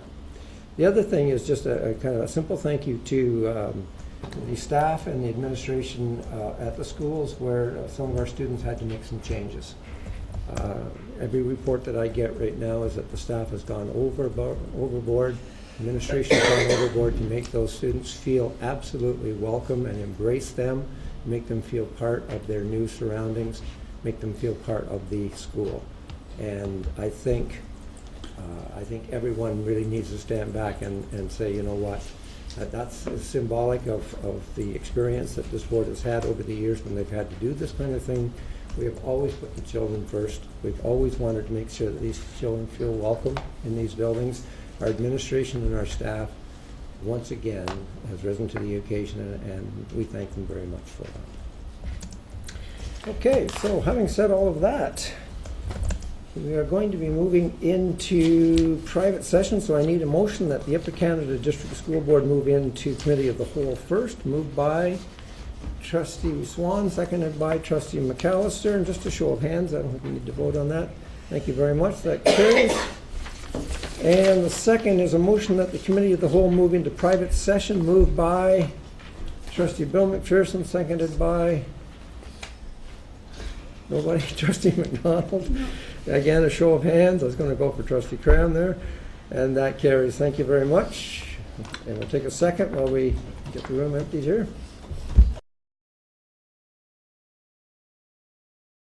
The other thing is just a kind of a simple thank you to the staff and the administration at the schools, where some of our students had to make some changes. Every report that I get right now is that the staff has gone overboard. Administration has gone overboard to make those students feel absolutely welcome and embrace them, make them feel part of their new surroundings, make them feel part of the school. And I think everyone really needs to stand back and say, you know what, that's symbolic of the experience that this board has had over the years when they've had to do this kind of thing. We have always put the children first. We've always wanted to make sure that these children feel welcome in these buildings. Our administration and our staff, once again, has risen to the occasion, and we thank them very much for that. Okay, so having said all of that, we are going to be moving into private session, so I need a motion that the Upper Canada District School Board move into Committee of the Whole first, moved by Trustee Swan, seconded by Trustee McAllister, and just a show of hands, I don't think we need to vote on that. Thank you very much, that carries. And the second is a motion that the Committee of the Whole move into private session, moved by Trustee Bill McPherson, seconded by nobody, Trustee McDonald. Again, a show of hands. I was going to go for Trustee Cram there, and that carries. Thank you very much. And we'll take a second while we get the room emptied here.